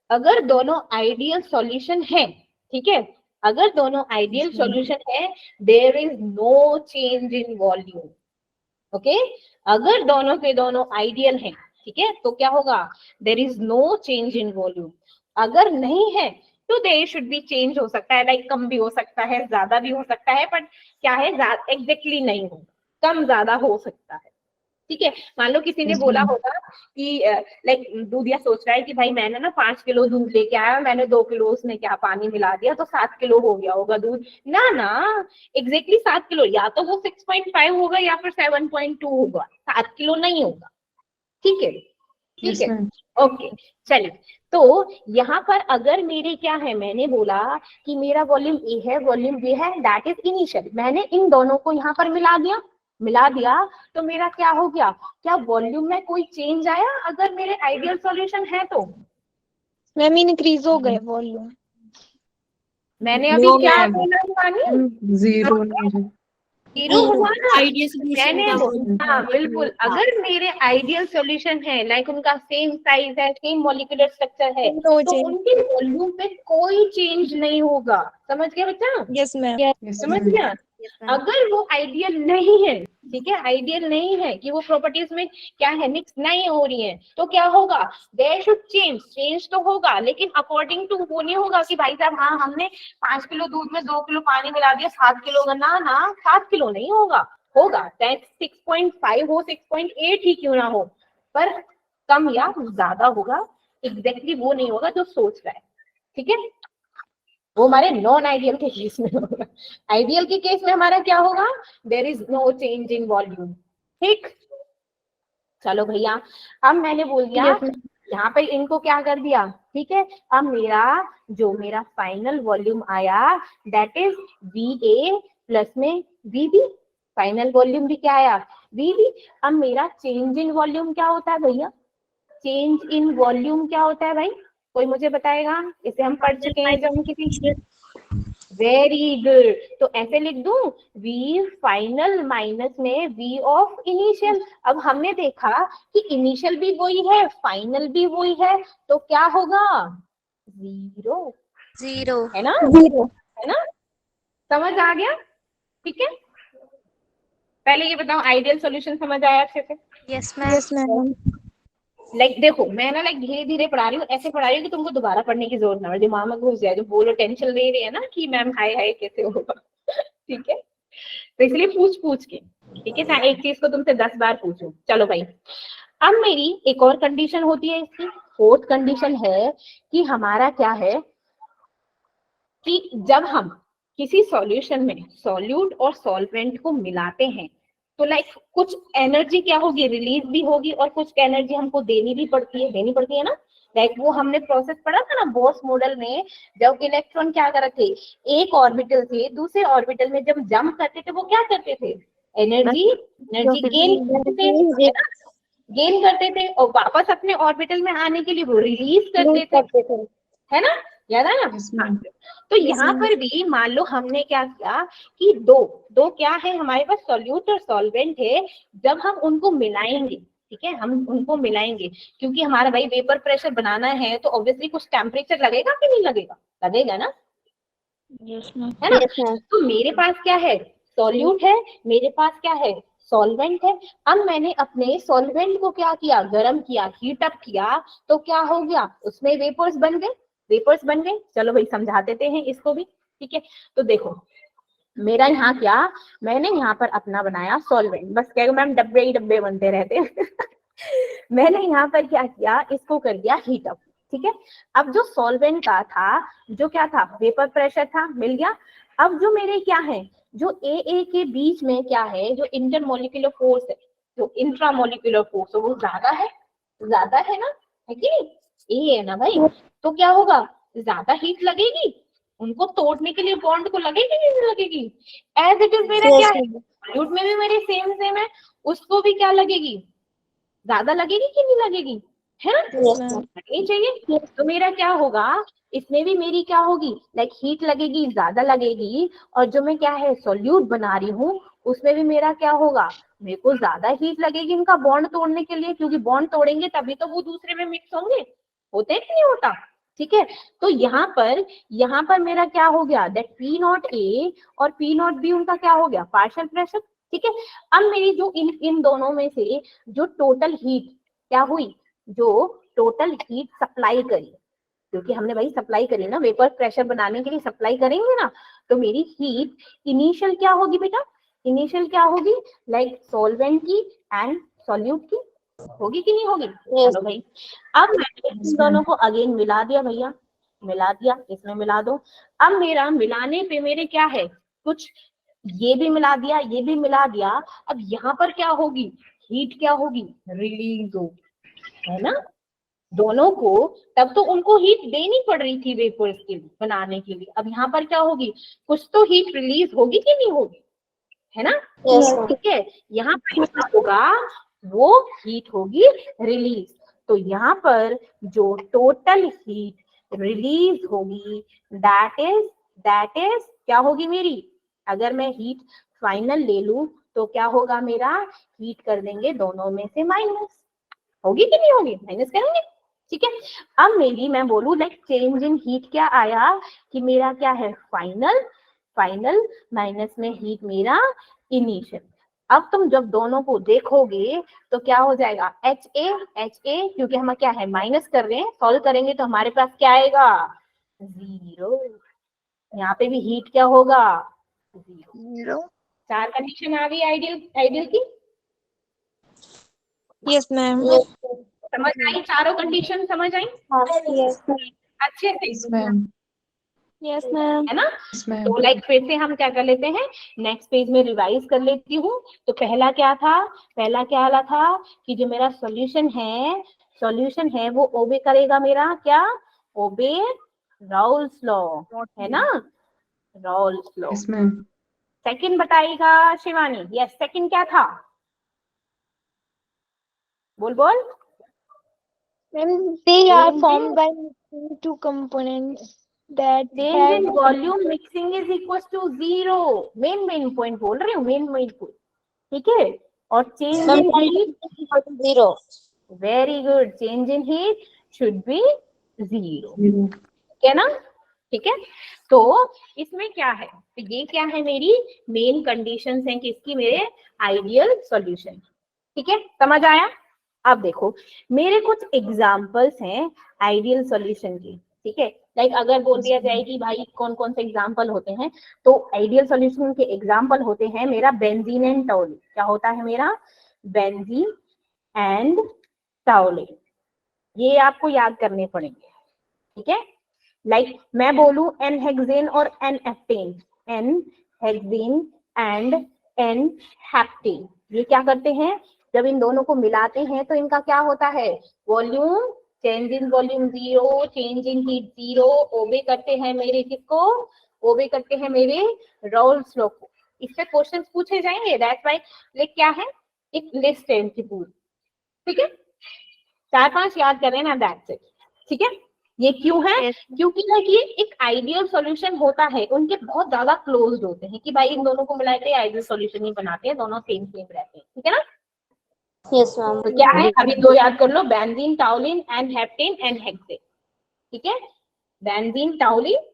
अगर दोनों आइडियल सॉल्यूशन है, ठीक है, अगर दोनों आइडियल सॉल्यूशन है, there is no change in volume, okay. अगर दोनों के दोनों आइडियल हैं, ठीक है, तो क्या होगा, there is no change in volume. अगर नहीं है तो देयर शुड बी चेंज, हो सकता है लाइक कम भी हो सकता है ज्यादा भी हो सकता है, बट क्या है एग्जैक्टली नहीं होगा, कम ज्यादा हो सकता है, ठीक है। मान लो किसी ने Yes, बोला ma'am. होगा कि लाइक दूधिया सोच रहा है कि भाई मैंने ना 5 किलो दूध लेके आया, मैंने 2 किलो उसमें क्या पानी मिला दिया तो 7 किलो हो गया होगा दूध। ना ना, एग्जैक्टली 7 किलो, या तो वो 6.5 होगा या फिर 7.2 होगा, 7 किलो नहीं होगा। ठीक है, ठीक Yes, है, ma'am. ओके। चलिए, तो यहाँ पर अगर मेरे क्या है, मैंने बोला कि मेरा वॉल्यूम ए है, वॉल्यूम बी है, दैट इज इनिशियल, मैंने इन दोनों को यहाँ पर मिला दिया तो मेरा क्या हो गया, क्या वॉल्यूम में कोई चेंज आया अगर मेरे आइडियल सॉल्यूशन है तो? मैम इंक्रीज हो गए वॉल्यूम। मैंने अभी No, क्या ma'am. बोला मानी? Zero नहीं है. जीरो हुआ ना? आइडियल सोल्यूशन मैंने का हाँ बिल्कुल, अगर मेरे आइडियल सॉल्यूशन है, लाइक उनका सेम साइज है, सेम मॉलिक्यूलर स्ट्रक्चर है, नो तो चेंज। उनके वॉल्यूम पे कोई चेंज नहीं होगा। समझ गया बच्चा? Yes ma'am. Yes, समझ ma'am. गया? अगर वो आइडियल नहीं है, ठीक है, आइडियल नहीं है कि वो प्रॉपर्टीज में क्या है, मिक्स नहीं हो रही है, तो क्या होगा, देयर शुड चेंज तो होगा, लेकिन अकॉर्डिंग टू वो नहीं होगा कि भाई साहब हाँ हमने 5 किलो दूध में 2 किलो पानी मिला दिया 7 किलो का, ना 7 किलो नहीं होगा, होगा 6.5 हो, 6.8 ही क्यों ना हो, पर कम या ज्यादा होगा, एग्जैक्टली वो नहीं होगा जो सोच रहा है। ठीक है, वो हमारे नॉन आइडियल के केस में होगा। आइडियल के केस में हमारा क्या होगा, there is no change in volume. ठीक, चलो भैया, अब मैंने बोल दिया यहाँ पे इनको क्या कर दिया, ठीक है। अब मेरा फाइनल वॉल्यूम आया दैट इज VA प्लस में VB, फाइनल वॉल्यूम भी क्या आया, VB। अब मेरा चेंज इन वॉल्यूम क्या होता है भैया, चेंज इन वॉल्यूम क्या होता है भाई, कोई मुझे बताएगा? इसे हम पढ़ चुके हैं जब किसी। वेरी गुड, तो ऐसे लिख दूं, V फाइनल माइनस में V ऑफ इनिशियल। अब हमने देखा कि इनिशियल भी वही है, फाइनल भी वही है, तो क्या होगा, जीरो है ना, है ना, समझ आ गया? ठीक है, पहले ये बताओ आइडियल सॉल्यूशन समझ आया अच्छे से? Yes yes ma'am. लाइक देखो मैं ना लाइक धीरे धीरे पढ़ा रही हूँ, ऐसे पढ़ा रही हूँ कि तुमको दोबारा पढ़ने की जरूरत ना हो, दिमाग में घुस जाए, जो बोलो टेंशन ले रही है ना कि मैम हाय हाय कैसे होगा। ठीक है, तो इसलिए पूछ के, ठीक है, चाहे एक चीज को तुमसे 10 बार पूछूं। चलो भाई, अब मेरी एक और कंडीशन होती है इसकी, फोर्थ कंडीशन है कि हमारा क्या है कि जब हम किसी सॉल्यूशन में सॉल्यूट और सॉल्वेंट को मिलाते हैं तो लाइक कुछ एनर्जी क्या होगी, रिलीज भी होगी, और कुछ एनर्जी हमको देनी पड़ती है ना। लाइक वो हमने प्रोसेस पढ़ा था ना बोस मॉडल में, जब इलेक्ट्रॉन क्या करते थे, एक ऑर्बिटल से दूसरे ऑर्बिटल में जब जंप करते थे वो क्या करते थे, एनर्जी गेन करते थे, गेन करते थे, और वापस अपने ऑर्बिटल में आने के लिए वो रिलीज करते थे, है ना, याद है ना? Yes, ma'am. तो यहाँ पर भी मान लो हमने क्या किया कि दो क्या है हमारे पास, सॉल्यूट और सॉल्वेंट है, जब हम उनको मिलाएंगे, ठीक है, हम उनको मिलाएंगे, क्योंकि हमारा भाई वेपर प्रेशर बनाना है तो ऑब्वियसली कुछ टेम्परेचर लगेगा कि नहीं लगेगा, लगेगा ना, है ना। तो मेरे पास क्या है, सॉल्यूट है, मेरे पास क्या है, सॉल्वेंट है। अब मैंने अपने सॉल्वेंट को क्या किया, गर्म किया, हीट अप किया, तो क्या हो गया, उसमें वेपर्स बन गए। चलो भाई समझा देते हैं इसको भी, ठीक है। तो देखो मेरा यहाँ क्या, मैंने यहाँ पर अपना बनाया सॉल्वेंट, बस क्या मैम डब्बे ही डब्बे बनते रहते हैं। मैंने यहाँ पर क्या किया, इसको कर दिया हीट अप, ठीक है। अब जो सॉल्वेंट का था, जो क्या था, वेपर प्रेशर था, मिल गया। अब जो मेरे क्या है, जो ए के बीच में क्या है, जो इंटरमोलिकुलर फोर्स है, जो इंट्रामोलिकुलर फोर्स है, वो ज्यादा है ना, है कि नहीं, ए है ना भाई, तो क्या होगा, ज्यादा हीट लगेगी, उनको तोड़ने के लिए बॉन्ड को लगेगी कि नहीं लगेगी, एज इट इज मेरा क्या है, सॉल्यूट में भी मेरे सेम है, उसको भी क्या लगेगी, ज्यादा लगेगी कि नहीं लगेगी, है ना, लगनी चाहिए। तो मेरा क्या होगा, इसमें भी मेरी क्या होगी, लाइक हीट लगेगी, ज्यादा लगेगी, और जो मैं क्या है सॉल्यूट बना रही हूँ उसमें भी मेरा क्या होगा, मेरे को ज्यादा हीट लगेगी इनका बॉन्ड तोड़ने के लिए, क्योंकि बॉन्ड तोड़ेंगे तभी तो वो दूसरे में मिक्स होते कि नहीं होता, ठीक है। तो यहाँ पर मेरा क्या हो गया, दैट P0A और P0B उनका क्या हो गया, पार्शियल प्रेशर, ठीक है। अब मेरी जो इन दोनों में से जो टोटल हीट क्या हुई, जो टोटल हीट सप्लाई करी, क्योंकि हमने भाई सप्लाई करी ना, वेपर प्रेशर बनाने के लिए सप्लाई करेंगे ना, तो मेरी हीट इनिशियल क्या होगी बेटा, इनिशियल क्या होगी, लाइक सॉल्वेंट की एंड सॉल्यूट की? होगी कि नहीं होगी? Yes. चलो भाई, अब मैंने इन दोनों को अगेन मिला दिया भैया, मिला दिया, इसमें मिला दो। अब मेरा मिलाने पे मेरे क्या है, कुछ ये भी मिला दिया, ये भी मिला दिया। अब यहाँ पर क्या होगी, हीट क्या होगी, रिलीज होगी, है ना। दोनों को तब तो उनको हीट देनी पड़ रही थी वेपर्स के लिए बनाने के लिए, अब यहाँ पर क्या होगी, कुछ तो हीट रिलीज होगी कि नहीं होगी, है ना। Yes, ma'am. ठीक है, यहाँ पर क्या होगा, वो हीट होगी रिलीज। तो यहाँ पर जो टोटल हीट रिलीज होगी दैट इज क्या होगी मेरी, अगर मैं हीट फाइनल ले लूं तो क्या होगा मेरा, हीट कर देंगे दोनों में से माइनस, होगी कि नहीं होगी, माइनस करेंगे। ठीक है, अब मेरी मैं बोलूं लाइक चेंज इन हीट क्या आया कि मेरा क्या है, फाइनल माइनस में हीट मेरा इनिशियल। अब तुम जब दोनों को देखोगे तो क्या हो जाएगा, HA क्योंकि हम क्या है माइनस कर रहे हैं, सॉल्व करेंगे तो हमारे पास क्या आएगा, 0। यहाँ पे भी हीट क्या होगा, 0। 4 कंडीशन आ गई आइडियल की, Yes, ma'am. समझ आई, चारों कंडीशन समझ आई Yes, अच्छे से, Yes, ma'am. yes, ma'am. है ना। Yes, ma'am. तो लाइक फिर से हम क्या कर लेते हैं, नेक्स्ट पेज में रिवाइज कर लेती हूँ। तो पहला क्या था कि जो मेरा सॉल्यूशन है वो ओबे करेगा मेरा क्या, ओबे राउल्स लॉ, है ना, Raoult's law. Yes, ma'am. Second बताएगा शिवानी, यस सेकंड क्या था, बोल Ma'am, they are Changing- formed by two components that change have in volume mixing is equal to 0। Main point बोल रही हूँ, मेन पॉइंट, ठीक है। और change in heat, 0. Very good, change in heat should be 0, Zero. ठीक है ना। ठीक है, तो इसमें क्या है, तो ये क्या है मेरी मेन कंडीशंस हैं किसकी, मेरे आइडियल सॉल्यूशन। ठीक है, समझ आया। अब देखो मेरे कुछ एग्जांपल्स हैं आइडियल सॉल्यूशन की, ठीक है। लाइक अगर बोल दिया जाए कि भाई कौन कौन से एग्जांपल होते हैं, तो आइडियल सॉल्यूशन के एग्जांपल होते हैं मेरा बेंजीन एंड टोलून। क्या होता है मेरा, बेंजीन एंड टोलून, ये आपको याद करने पड़ेंगे, ठीक है। लाइक मैं बोलूं एन हेक्सेन और N heptane, N hexane and N heptane, ये क्या करते हैं, जब इन दोनों को मिलाते हैं तो इनका क्या होता है, volume, change in volume 0, change in heat 0, ओबे करते हैं मेरे किसको, ओबे करते हैं मेरे राउल्स लॉ को। इससे क्वेश्चंस पूछे जाएंगे, दैट्स व्हाई लाइक क्या है, एक लिस्ट है इनकी पूरी, ठीक है। 4-5 याद करें ना, दैट्स इट, ठीक है। ये क्यों है, क्योंकि ना ये एक आइडियल सॉल्यूशन होता है, उनके बहुत ज्यादा क्लोज्ड होते हैं कि भाई इन दोनों को मिला के आइडियल सॉल्यूशन ही बनाते हैं, दोनों सेम रहते हैं, ठीक है ना। Yes, ma'am. तो क्या है, अभी 2 याद कर लो, benzene, toluene and heptane and hexane, ठीक है। Benzene, toluene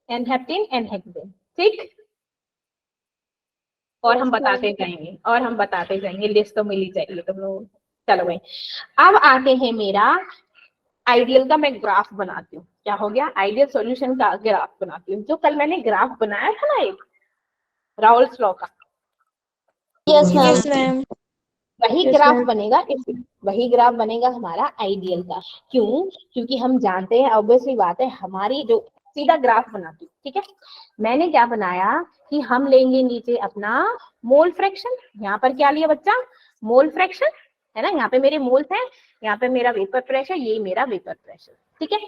and heptane and hexane, ठीक। और हम बताते जाएंगे, लिस्ट तो मिल ही जाएगी तुम लोग। चलो भाई, अब आते हैं मेरा आइडियल का, मैं ग्राफ बनाती हूँ। क्या हो गया, आइडियल सॉल्यूशन का ग्राफ बनाती हूँ। जो कल मैंने ग्राफ बनाया था ना एक राउल्स लॉ का, Yes, ma'am. yes, ma'am. वही Yes, ग्राफ ma'am. बनेगा, वही ग्राफ बनेगा हमारा आइडियल का। क्यों, क्योंकि हम जानते हैं, ऑब्वियसली बात है, हमारी जो सीधा ग्राफ बनाती हूँ, ठीक है। मैंने क्या बनाया कि हम लेंगे नीचे अपना मोल फ्रैक्शन, यहाँ पर क्या लिया बच्चा, मोल फ्रैक्शन, है ना। यहाँ पे मेरे मोल्स हैं, यहाँ पे मेरा वेपर प्रेशर, ये मेरा वेपर प्रेशर, ठीक है।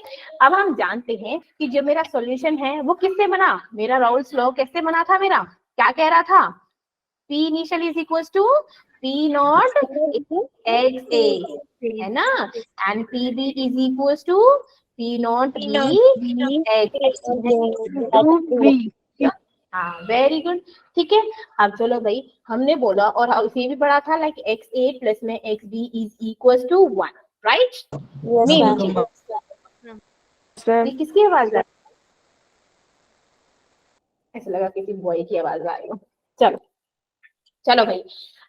अब हम जानते हैं कि जो मेरा सॉल्यूशन है वो किससे बना, मेरा राउल्स लॉ कैसे बना था, मेरा क्या कह रहा था, P initial is equals to P naught XA, है ना, and PB is equals to P naught B X। हाँ, वेरी गुड, ठीक है। अब चलो भाई, हमने बोला और इसे भी पढ़ा था लाइक XA प्लस में XB is equals to 1, right. Yes, ma'am. Ma'am. किसकी आवाज आ रही है, ऐसा लगा किसी बॉय की आवाज आ रही हो। चलो भाई,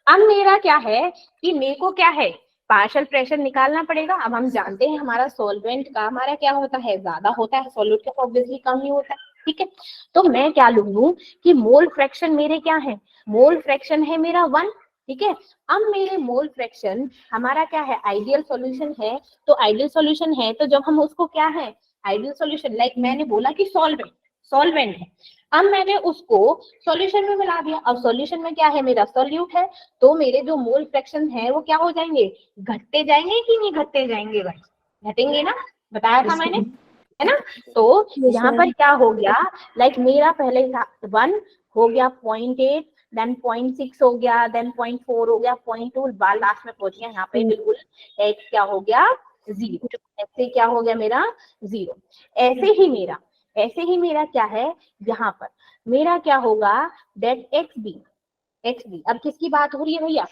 अब मेरा क्या है कि मेरे को क्या है, पार्शियल प्रेशर निकालना पड़ेगा। अब हम जानते हैं हमारा सॉल्वेंट का हमारा क्या होता है, ज्यादा होता है, सॉल्यूट का ऑब्वियसली कम ही होता है, ठीक है। तो मैं क्या लूंगी कि मोल फ्रैक्शन मेरे क्या है, मोल फ्रैक्शन है मेरा 1, ठीक है। अब मेरे मोल फ्रैक्शन हमारा क्या है, आइडियल सॉल्यूशन है, तो आइडियल सॉल्यूशन है तो जब हम उसको क्या है, आइडियल सॉल्यूशन लाइक मैंने बोला कि सॉल्वेंट है, अब मैंने उसको सॉल्यूशन में मिला दिया, अब सॉल्यूशन में क्या है, मेरा सॉल्यूट है, तो मेरे जो मोल फ्रैक्शन है वो क्या हो जाएंगे, घटते जाएंगे कि नहीं घटते जाएंगे, घटेंगे ना, बताया था मैंने, है ना। तो यहाँ पर क्या हो गया, लाइक मेरा पहले था 1 हो गया 0.8, देन 0.6 हो गया, देन 0.4 हो गया, 0.2 बार लास्ट में पहुंच गया यहाँ पे बिल्कुल x क्या हो गया 0, ऐसे क्या हो गया मेरा 0। ऐसे ही मेरा क्या है, यहाँ पर मेरा क्या होगा, दैट एक्स बी, अब किसकी बात हो रही है भैया,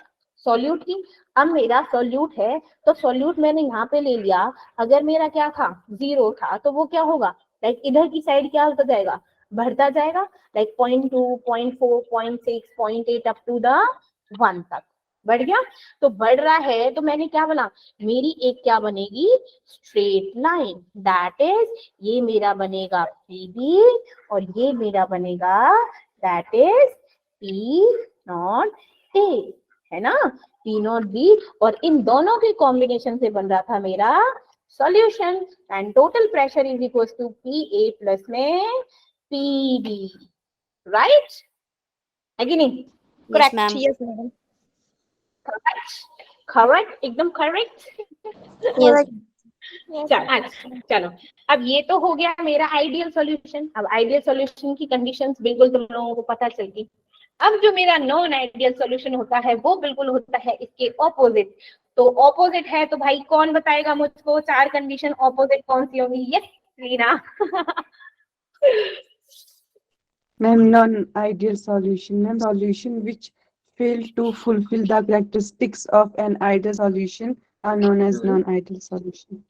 सॉल्यूट की। अब मेरा सॉल्यूट है तो सॉल्यूट मैंने यहाँ पे ले लिया, अगर मेरा क्या था 0 था तो वो क्या होगा, लाइक इधर की साइड क्या होता जाएगा, बढ़ता जाएगा, लाइक 0.2 0.4 0.6 0.8 अप टू द 1 तक बढ़ गया। तो बढ़ रहा है तो मैंने क्या बोला, मेरी एक क्या बनेगी, स्ट्रेट लाइन, दैट इज ये मेरा बनेगा PB और ये मेरा बनेगा दैट इज P0A, है ना, P0B, और इन दोनों के कॉम्बिनेशन से बन रहा था मेरा solution, and total pressure is equal to PA plus में PB, राइट है कि नहीं, Yes, correct, yes, madam. Correct एकदम करेक्ट। Yes. चलो अब ये तो हो गया मेरा आइडियल सॉल्यूशन। अब आइडियल सॉल्यूशन की कंडीशंस बिल्कुल तुम लोगों को पता चल गई। अब जो मेरा नॉन आइडियल सॉल्यूशन होता है वो बिल्कुल होता है इसके ऑपोजिट। तो ऑपोजिट है तो भाई कौन बताएगा मुझको, 4 कंडीशन ऑपोजिट कौन सी होगी, yes Reena. Ma'am, non-ideal solution. Ma'am, solution which fail to fulfill the characteristics of an ideal solution are known as non-ideal solution.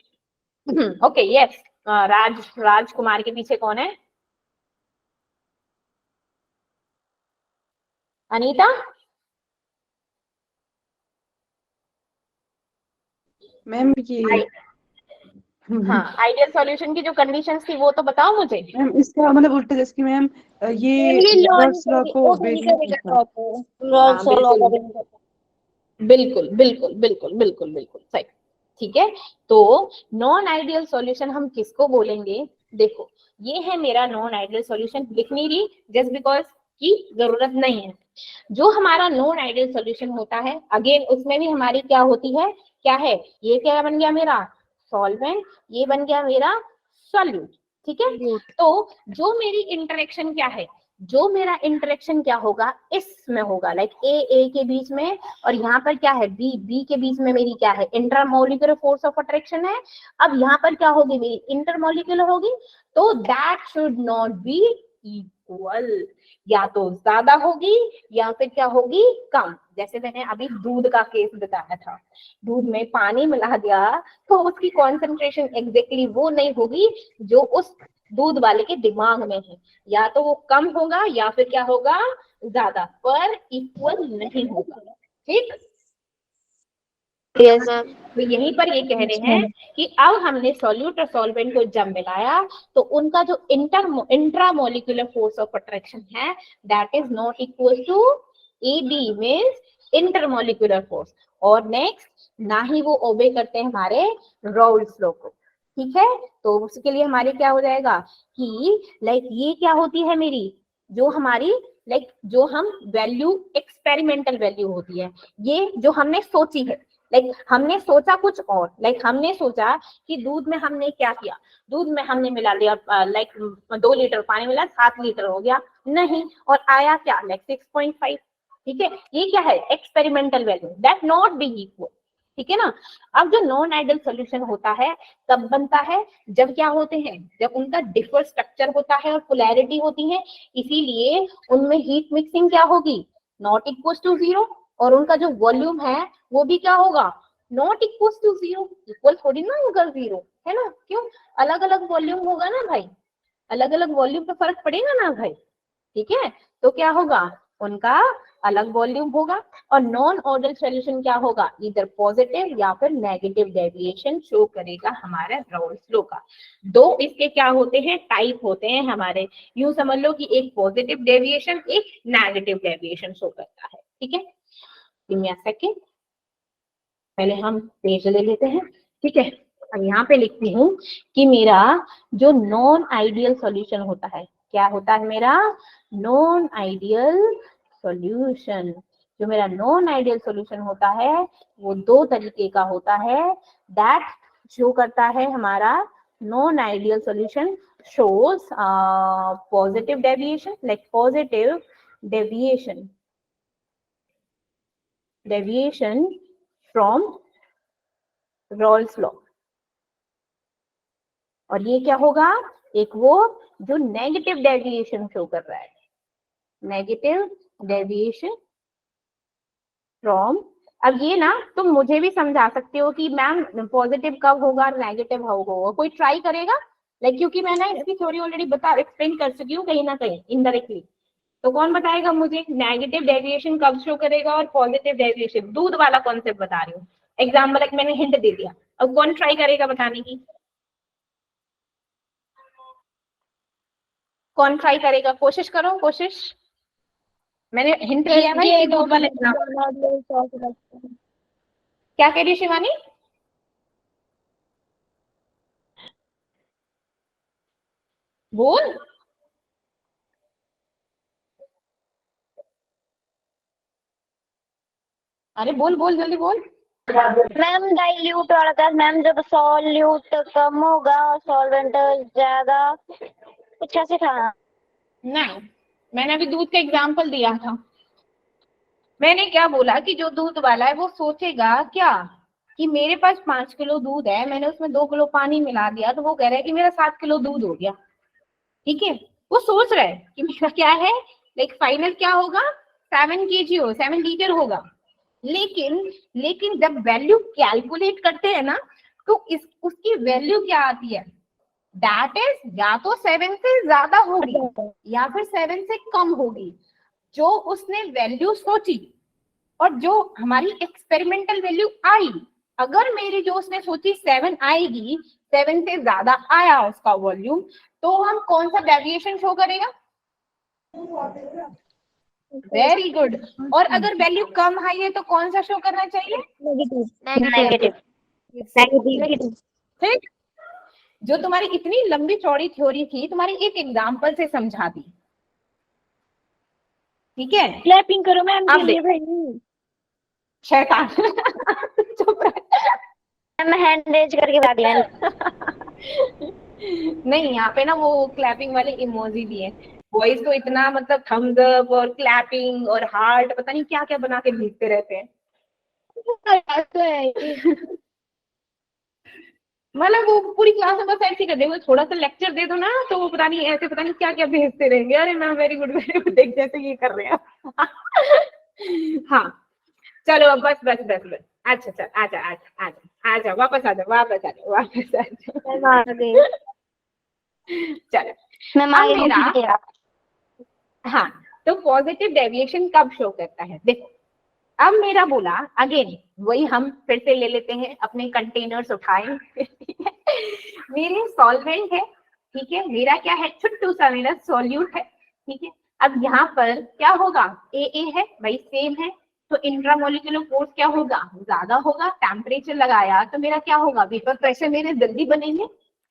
Okay yes, Rajkumar के पीछे कौन है, अनीता। मैम ये हाँ, आइडियल सॉल्यूशन की जो कंडीशंस थी वो तो बताओ मुझे। मैम इसका मतलब उल्टा, जैसे कि मैम ये रॉल्स लॉ को ओबे नहीं करता। बिल्कुल बिल्कुल बिल्कुल बिल्कुल बिल्कुल सही, ठीक है। तो नॉन आइडियल सॉल्यूशन हम किसको बोलेंगे, देखो ये है मेरा नॉन आइडियल सॉल्यूशन, लिख नहीं रही जस्ट बिकॉज की जरूरत नहीं है। जो हमारा नॉन आइडियल सॉल्यूशन होता है, अगेन उसमें भी हमारी क्या होती है, क्या है, ये क्या बन गया मेरा सॉल्वेंट, ये बन गया मेरा सॉल्यूट, ठीक है। तो जो मेरी इंटरेक्शन क्या है, जो मेरा इंटरेक्शन क्या होगा इसमें होगा, लाइक ए के बीच में और यहाँ पर क्या है बी के बीच में मेरी क्या है इंटरमोलिकुलर फोर्स ऑफ अट्रैक्शन है। अब यहाँ पर क्या होगी मेरी इंटरमोलिकुलर होगी, तो that should not be equal, या तो ज्यादा होगी या फिर क्या होगी कम। जैसे मैंने अभी दूध का केस बताया था, दूध में पानी मिला दिया तो उसकी कॉन्सेंट्रेशन एग्जैक्टली वो नहीं होगी जो उस दूध वाले के दिमाग में है, या तो वो कम होगा या फिर क्या होगा ज्यादा, पर इक्वल नहीं होगा, ठीक। Yes ma'am. तो यहीं पर ये कह रहे हैं कि अब हमने सॉल्यूट और सॉल्वेंट को जब मिलाया तो उनका जो इंट्रामोलिकुलर फोर्स ऑफ अट्रैक्शन है that is not equal to EB means intermolecular force, और नेक्स्ट ना ही वो ओबे करते हैं हमारे रॉल्स लॉ को, ठीक है। तो उसके लिए हमारे क्या हो जाएगा कि लाइक ये क्या होती है मेरी जो हमारी लाइक जो हम वैल्यू एक्सपेरिमेंटल वैल्यू होती है, ये जो हमने सोची है, लाइक हमने सोचा कुछ और, लाइक हमने सोचा कि दूध में हमने क्या किया, दूध में हमने मिला लिया लाइक 2 लीटर पानी मिला 7 लीटर हो गया, नहीं, और आया क्या लाइक 6.5, ठीक है। ये क्या है experimental value, that not be equal, ठीक है ना। अब जो नॉन आइडियल सॉल्यूशन होता है तब बनता है जब क्या होते हैं, जब उनका डिफर स्ट्रक्चर होता है और पोलैरिटी होती है, इसीलिए उनमें हीट मिक्सिंग क्या होगी नॉट इक्वल टू 0, और उनका जो वॉल्यूम है वो भी क्या होगा नॉट इक्वल टू 0, इक्वल थोड़ी ना होगा 0, है ना, क्यों, अलग अलग वॉल्यूम होगा ना भाई, अलग अलग वॉल्यूम पे फर्क पड़ेगा ना भाई, ठीक है। तो क्या होगा उनका अलग वॉल्यूम होगा, और नॉन आइडियल सॉल्यूशन क्या होगा इधर पॉजिटिव या फिर नेगेटिव डेविएशन शो करेगा हमारे रॉल्स लॉ का। दो इसके क्या होते हैं टाइप होते हैं हमारे, यूं समझ लो कि एक पॉजिटिव डेविएशन एक नेगेटिव डेविएशन शो करता है, ठीक है। गिव मी अ सेकंड, पहले हम पेज ले लेते हैं, ठीक है। अब यहाँ पे लिखती हूँ कि मेरा जो नॉन आइडियल सॉल्यूशन होता है, क्या होता है मेरा नॉन आइडियल सॉल्यूशन। जो मेरा नॉन आइडियल सॉल्यूशन होता है वो दो तरीके का होता है। दैट शो करता है हमारा non ideal solution shows positive deviation, like positive deviation from Rolle's law। और ये क्या होगा, एक वो जो नेगेटिव डेविएशन शो कर रहा है, नेगेटिव डेविएशन फ्रॉम। अब ये ना तुम मुझे भी समझा सकते हो कि मैम पॉजिटिव कब होगा नेगेटिव कब होगा, कोई ट्राई करेगा? क्योंकि मैं ना इसकी थ्योरी ऑलरेडी एक्सप्लेन कर चुकी हूँ कहीं ना कहीं इनडायरेक्टली। तो कौन बताएगा मुझे नेगेटिव डेविएशन कब शो करेगा और पॉजिटिव डेविएशन? दूध वाला कॉन्सेप्ट बता रही हूँ, एग्जाम्पल मैंने हिंट दे दिया। अब कौन ट्राई करेगा बताने की? कौन ट्राई करेगा? कोशिश करो, कोशिश। मैंने हिंट दिया भाई कि दूध वाला एग्जाम्पल। क्या कह रही है शिवानी? बोल। अरे बोल बोल, जल्दी बोल। मैम डाइल्यूट वाला था मैम, जब सॉल्यूट कम होगा सॉल्वेंट ज्यादा, कुछ ऐसे था। नहीं, मैंने अभी दूध का एग्जाम्पल दिया था। मैंने क्या बोला कि जो दूध वाला है वो सोचेगा क्या कि मेरे पास 5 किलो दूध है, मैंने उसमें 2 किलो पानी मिला दिया, तो वो कह रहा है कि मेरा 7 किलो दूध हो गया। ठीक है, वो सोच रहा है कि मेरा क्या है, लाइक फाइनल क्या होगा, 7 kg हो, 7 लीटर होगा। लेकिन जब वैल्यू कैलकुलेट करते हैं ना, तो उसकी वैल्यू क्या आती है, दैट इज या तो 7 से ज्यादा होगी या फिर 7 से कम होगी। जो उसने वैल्यू सोची और जो हमारी एक्सपेरिमेंटल वैल्यू आई, अगर मेरी जो उसने सोची 7 आएगी, 7 से ज्यादा आया उसका वॉल्यूम, तो हम कौन सा डेविएशन शो करेगा? Very good. और अगर वैल्यू कम आई है तो कौन सा शो करना चाहिए? नेगेटिव। ठीक। जो तुम्हारी इतनी लंबी चौड़ी थ्योरी थी, तुम्हारी एक एग्जांपल से समझा दी। ठीक है, क्लैपिंग करो मैम अब के लिए भाई। शैतान चुप रह। मैं हैंड रेज करके भाग लेना। नहीं, यहाँ पे ना वो क्लैपिंग वाले इमोजी दिए। वॉइस तो इतना मतलब थम्स अप और क्लैपिंग और हार्ट पता नहीं क्या क्या बना के भेजते रहते हैं। मतलब वो पूरी क्लास में बस ऐसे कर देंगे, थोड़ा सा लेक्चर दे दो ना तो वो पता नहीं ऐसे पता नहीं क्या क्या भेजते रहेंगे। अरे मैम वेरी गुड देख जैसे ये कर रहे हैं। हाँ चलो अब बस बस बस बस। अच्छा चल आजा आजा आजा आजा वापस आजा वापस आजा वापस आजा। चलो मैम अब आगे मेरा, हाँ तो पॉजिटिव डेविएशन कब शो करता है? देखो अब मेरा बोला अगेन, वही हम फिर से ले लेते हैं, अपने कंटेनर्स उठाएं। मेरे सॉल्वेंट है, ठीक है, मेरा क्या है, छुट्टू सा मेरा सॉल्यूट है। ठीक है, अब यहाँ पर क्या होगा, ए है भाई सेम है, तो इंट्रामोलिकुलर फोर्स क्या होगा, ज्यादा होगा। टेम्परेचर लगाया तो मेरा क्या होगा, वेपर प्रेशर मेरे जल्दी बनेंगे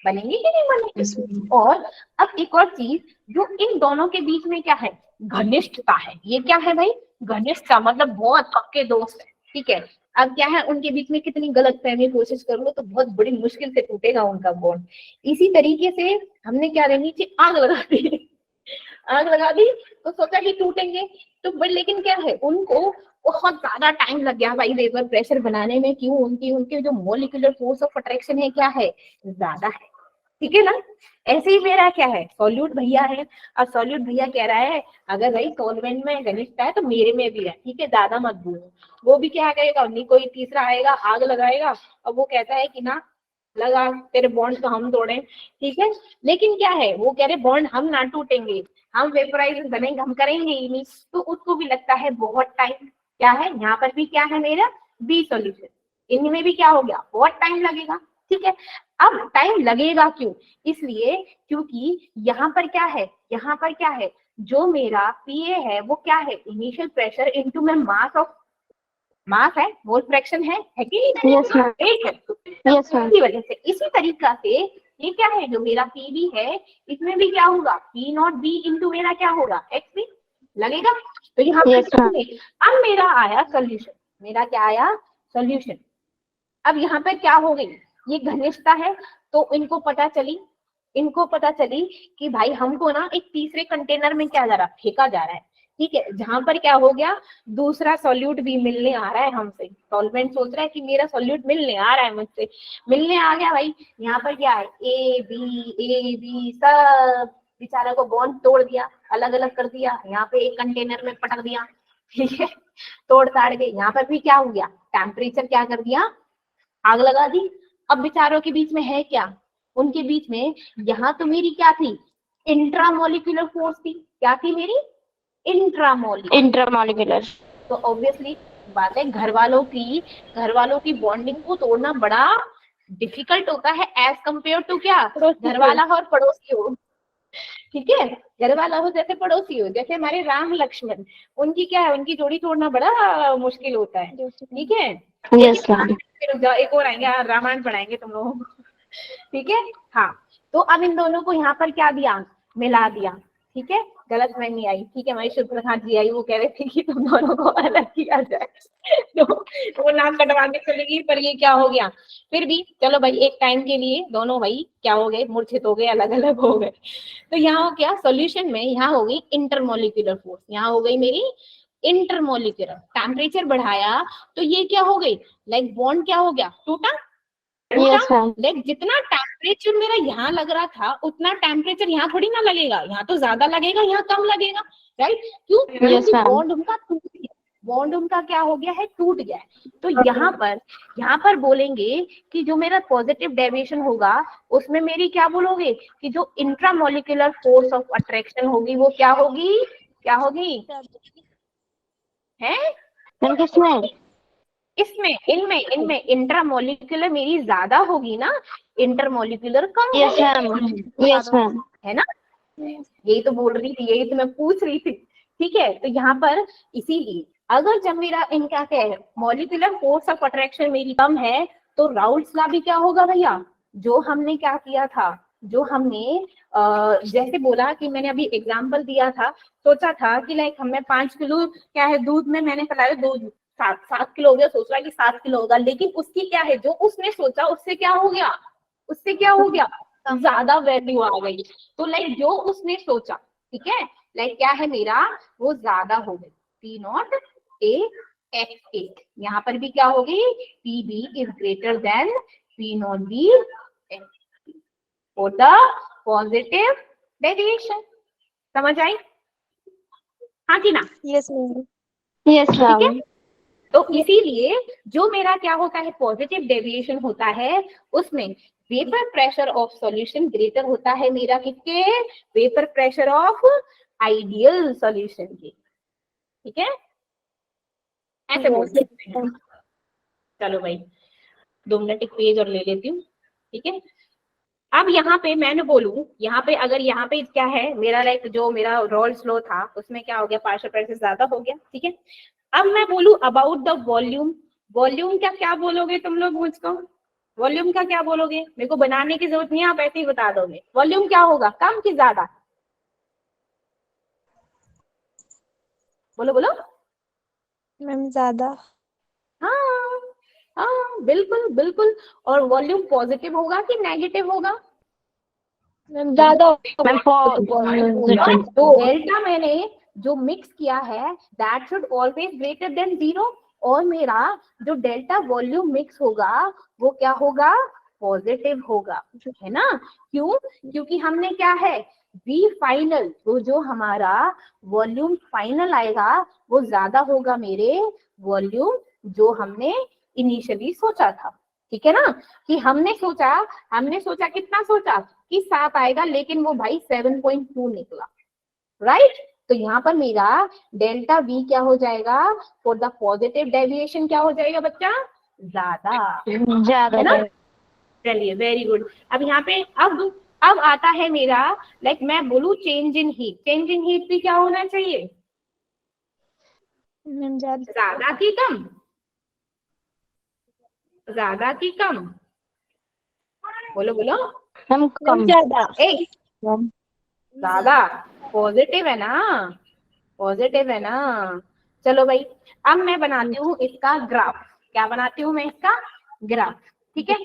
कि नहीं बनेंगे। और अब एक और चीज, जो इन दोनों के बीच में क्या है, घनिष्ठता है। ये क्या है भाई, घनिष्ठता, मतलब बहुत पक्के दोस्त है। ठीक है, अब क्या है, उनके बीच में कितनी गलत फहमी कोशिश कर लो तो बहुत बड़ी मुश्किल से टूटेगा उनका बॉन्ड। इसी तरीके से हमने क्या नीचे आग लगा दी, आग लगा दी तो सोचा कि टूटेंगे, तो बट लेकिन क्या है, उनको बहुत ज्यादा टाइम लग गया भाई वेपर प्रेशर बनाने में। क्यों, उनके जो मोलिकुलर फोर्स ऑफ अट्रैक्शन है क्या है, ज्यादा है। ठीक है ना, ऐसे ही मेरा क्या है, सॉल्यूट भैया है, और सॉल्यूट भैया कह रहा है अगर भाई सॉल्वेंट में घनिष्ठता है तो मेरे में भी है, ठीक है, ज्यादा मत बोलो। वो भी क्या करेगा, उन्हीं कोई तीसरा आएगा आग लगाएगा, और वो कहता है कि ना लगा तेरे बॉन्ड तो हम तोड़े। ठीक है, लेकिन क्या है, वो कह रहे बॉन्ड हम ना टूटेंगे, हम वेपराइज बनेंगे, हम करेंगे ही नहीं। तो उसको भी लगता है बहुत टाइम। क्या है, यहाँ पर भी क्या है मेरा बी सॉल्यूशन, इनमें भी क्या हो गया, बहुत टाइम लगेगा। ठीक है, अब टाइम लगेगा क्यों, इसलिए क्योंकि यहाँ पर क्या है, यहाँ पर क्या है, जो मेरा पीए है वो क्या है, इनिशियल प्रेशर इनटू में मास ऑफ मास है, मोल फ्रैक्शन है कि नहीं? Yes, ma'am. एक है। Yes, ma'am. इसी वजह से इसी तरीका से ये क्या है, जो मेरा पी है इसमें भी क्या होगा, पी नॉट बी इंटू मेरा क्या होगा, एक्स बी लगेगा। तो यहाँ पे Yes, ma'am. अब मेरा आया सोल्यूशन, मेरा क्या आया सोल्यूशन। अब यहाँ पे क्या हो गई, ये घनिष्ठता है तो इनको पता चली कि भाई हमको ना एक तीसरे कंटेनर में क्या जा रहा, फेंका जा रहा है। ठीक है, जहां पर क्या हो गया, दूसरा सॉल्यूट भी मिलने आ रहा है हमसे। सॉल्वेंट सोच रहा है कि मेरा सॉल्यूट मिलने आ रहा है मुझसे, मिलने आ गया भाई। यहाँ पर क्या है, ए बी सब बेचारा को बॉन्ड तोड़ दिया, अलग अलग कर दिया, यहाँ पे एक कंटेनर में पटक दिया। ठीक है, तोड़ ताड़ के यहाँ पर भी क्या हो गया, टेम्परेचर क्या कर दिया, आग लगा दी। अब बेचारों के बीच में है क्या, उनके बीच में यहाँ तो मेरी क्या थी, इंट्रामोलिकुलर फोर्स थी। क्या थी मेरी, इंट्रामोलिकुलर। Intramolecular. तो ऑब्वियसली बात है, घर वालों की बॉन्डिंग को तोड़ना बड़ा डिफिकल्ट होता है एज कंपेयर टू क्या, घर वाला और पड़ोसी हो। ठीक है, घर वाला हो जैसे पड़ोसी हो, जैसे हमारे राम लक्ष्मण, उनकी क्या है, उनकी जोड़ी तोड़ना बड़ा मुश्किल होता है। ठीक है, Yes, ma'am. फिर एक और आएंगे, रामायण पढ़ाएंगे तुम लोगों को। ठीक है, हाँ। तो अब इन दोनों को यहाँ पर क्या दिया, मिला दिया। ठीक है, गलत में नहीं आई। ठीक है, हमारी शिवप्रसाद जी आई, वो कह रहे थे कि तुम दोनों को अलग किया जाए। तो वो नाक कटवाने चलेगी, पर ये क्या हो गया, फिर भी चलो भाई एक टाइम के लिए दोनों भाई क्या हो गए, मूर्छित हो गए, अलग अलग हो गए। तो यहाँ हो क्या, सोल्यूशन में यहाँ हो गई इंटरमोलिकुलर फोर्स, यहाँ हो गई मेरी इंटरमोलिकुलर। टेम्परेचर बढ़ाया तो ये क्या हो गई, लाइक बॉन्ड क्या हो गया, टूटा। Yes, ma'am. लाइक जितना टेम्परेचर मेरा यहाँ लग रहा था उतना टेम्परेचर यहाँ थोड़ी ना लगेगा, यहाँ तो ज्यादा लगेगा, यहाँ कम लगेगा, राइट। क्यों, Yes, ma'am. बॉन्ड उनका टूट गया, बॉन्ड उनका क्या हो गया है, टूट गया है। तो यहाँ पर बोलेंगे कि जो मेरा पॉजिटिव डेविएशन होगा उसमें मेरी क्या बोलोगे कि जो इंट्रामोलिकुलर फोर्स ऑफ अट्रैक्शन होगी वो क्या होगी, क्या होगी है, Ma'am, किसमें? इसमें इनमें इंट्रामोलिकुलर मेरी ज्यादा होगी ना, इंटरमोलिकुलर कम Yes, होगी। ma'am. Yes, ma'am. है ना, यही तो बोल रही थी, यही तो मैं पूछ रही थी। ठीक है, तो यहाँ पर इसीलिए अगर जब मेरा इनका क्या है, मॉलिक्यूलर फोर्स ऑफ अट्रैक्शन मेरी कम है, तो राउल्ट्स लॉ भी क्या होगा भैया, जो हमने क्या किया था, जो हमने जैसे बोला कि मैंने अभी एग्जांपल दिया था, सोचा था कि लाइक हमें 5 किलो क्या है दूध में मैंने पिलाया, दूध 7 किलो हो गया, सोच रहा कि 7 किलो होगा, लेकिन उसकी क्या है, जो उसने सोचा उससे क्या हो गया, उससे क्या हो गया, ज्यादा वैल्यू आ गई। तो लाइक जो उसने सोचा, ठीक है, लाइक क्या है मेरा, वो ज्यादा हो गई, पी नॉट ए एक्स 8। यहाँ पर भी क्या होगी, P B is greater than P naught B X for the positive deviation. समझ आई, हाँ जी ना, Yes, ma'am. Yes, ठीक है। ma'am. तो इसीलिए जो मेरा क्या होता है, पॉजिटिव डेविएशन होता है, उसमें vapour pressure of solution greater होता है मेरा किसके, vapour pressure of ideal solution के। ठीक है, ऐसे बोल सकते हैं। चलो भाई 2 मिनट एक पेज और ले लेती हूँ। ठीक है, अब यहाँ पे मैंने बोलूं, यहाँ पे अगर यहाँ पे क्या है मेरा, लाइक जो मेरा रोल्स लॉ था उसमें क्या हो गया, पार्शियल प्रेशर ज्यादा हो गया। ठीक है, अब मैं बोलूं अबाउट द वॉल्यूम, वॉल्यूम का क्या बोलोगे तुम लोग मुझको, वॉल्यूम का क्या बोलोगे, मेरे को बनाने की जरूरत नहीं है, आप ऐसे ही बता दोगे। वॉल्यूम क्या होगा, कम कि ज्यादा, बोलो बोलो। Ma'am, ज़्यादा। हाँ हाँ, बिल्कुल बिल्कुल। और वॉल्यूम पॉजिटिव होगा कि नेगेटिव होगा, Ma'am, ज़्यादा। Ma'am, positive. तो डेल्टा मैंने जो मिक्स किया है that should always greater than 0, और मेरा जो डेल्टा वॉल्यूम मिक्स होगा वो क्या होगा, पॉजिटिव होगा, है ना। क्यों, क्योंकि हमने क्या है, वी फाइनल, तो जो हमारा वॉल्यूम फाइनल आएगा वो ज्यादा होगा मेरे वॉल्यूम जो हमने इनिशियली सोचा था। ठीक है ना, कि हमने सोचा कितना सोचा कि 7 आएगा, लेकिन वो भाई 7.2 निकला, राइट। तो यहाँ पर मेरा डेल्टा वी क्या हो जाएगा, फॉर द पॉजिटिव डेविएशन क्या हो जाएगा बच्चा, ज्यादा, है ना। चलिए वेरी गुड। अब यहाँ पे अब आता है मेरा, लाइक मैं बोलूं change in heat, change in heat भी क्या होना चाहिए, Ma'am, ज़्यादा। ज्यादा की कम, ज्यादा की कम? बोलो बोलो। मैम कम। ज्यादा। ए ज्यादा पॉजिटिव है ना, पॉजिटिव है ना। चलो भाई, अब मैं बनाती हूँ इसका ग्राफ। क्या बनाती हूँ मैं इसका ग्राफ? ठीक है,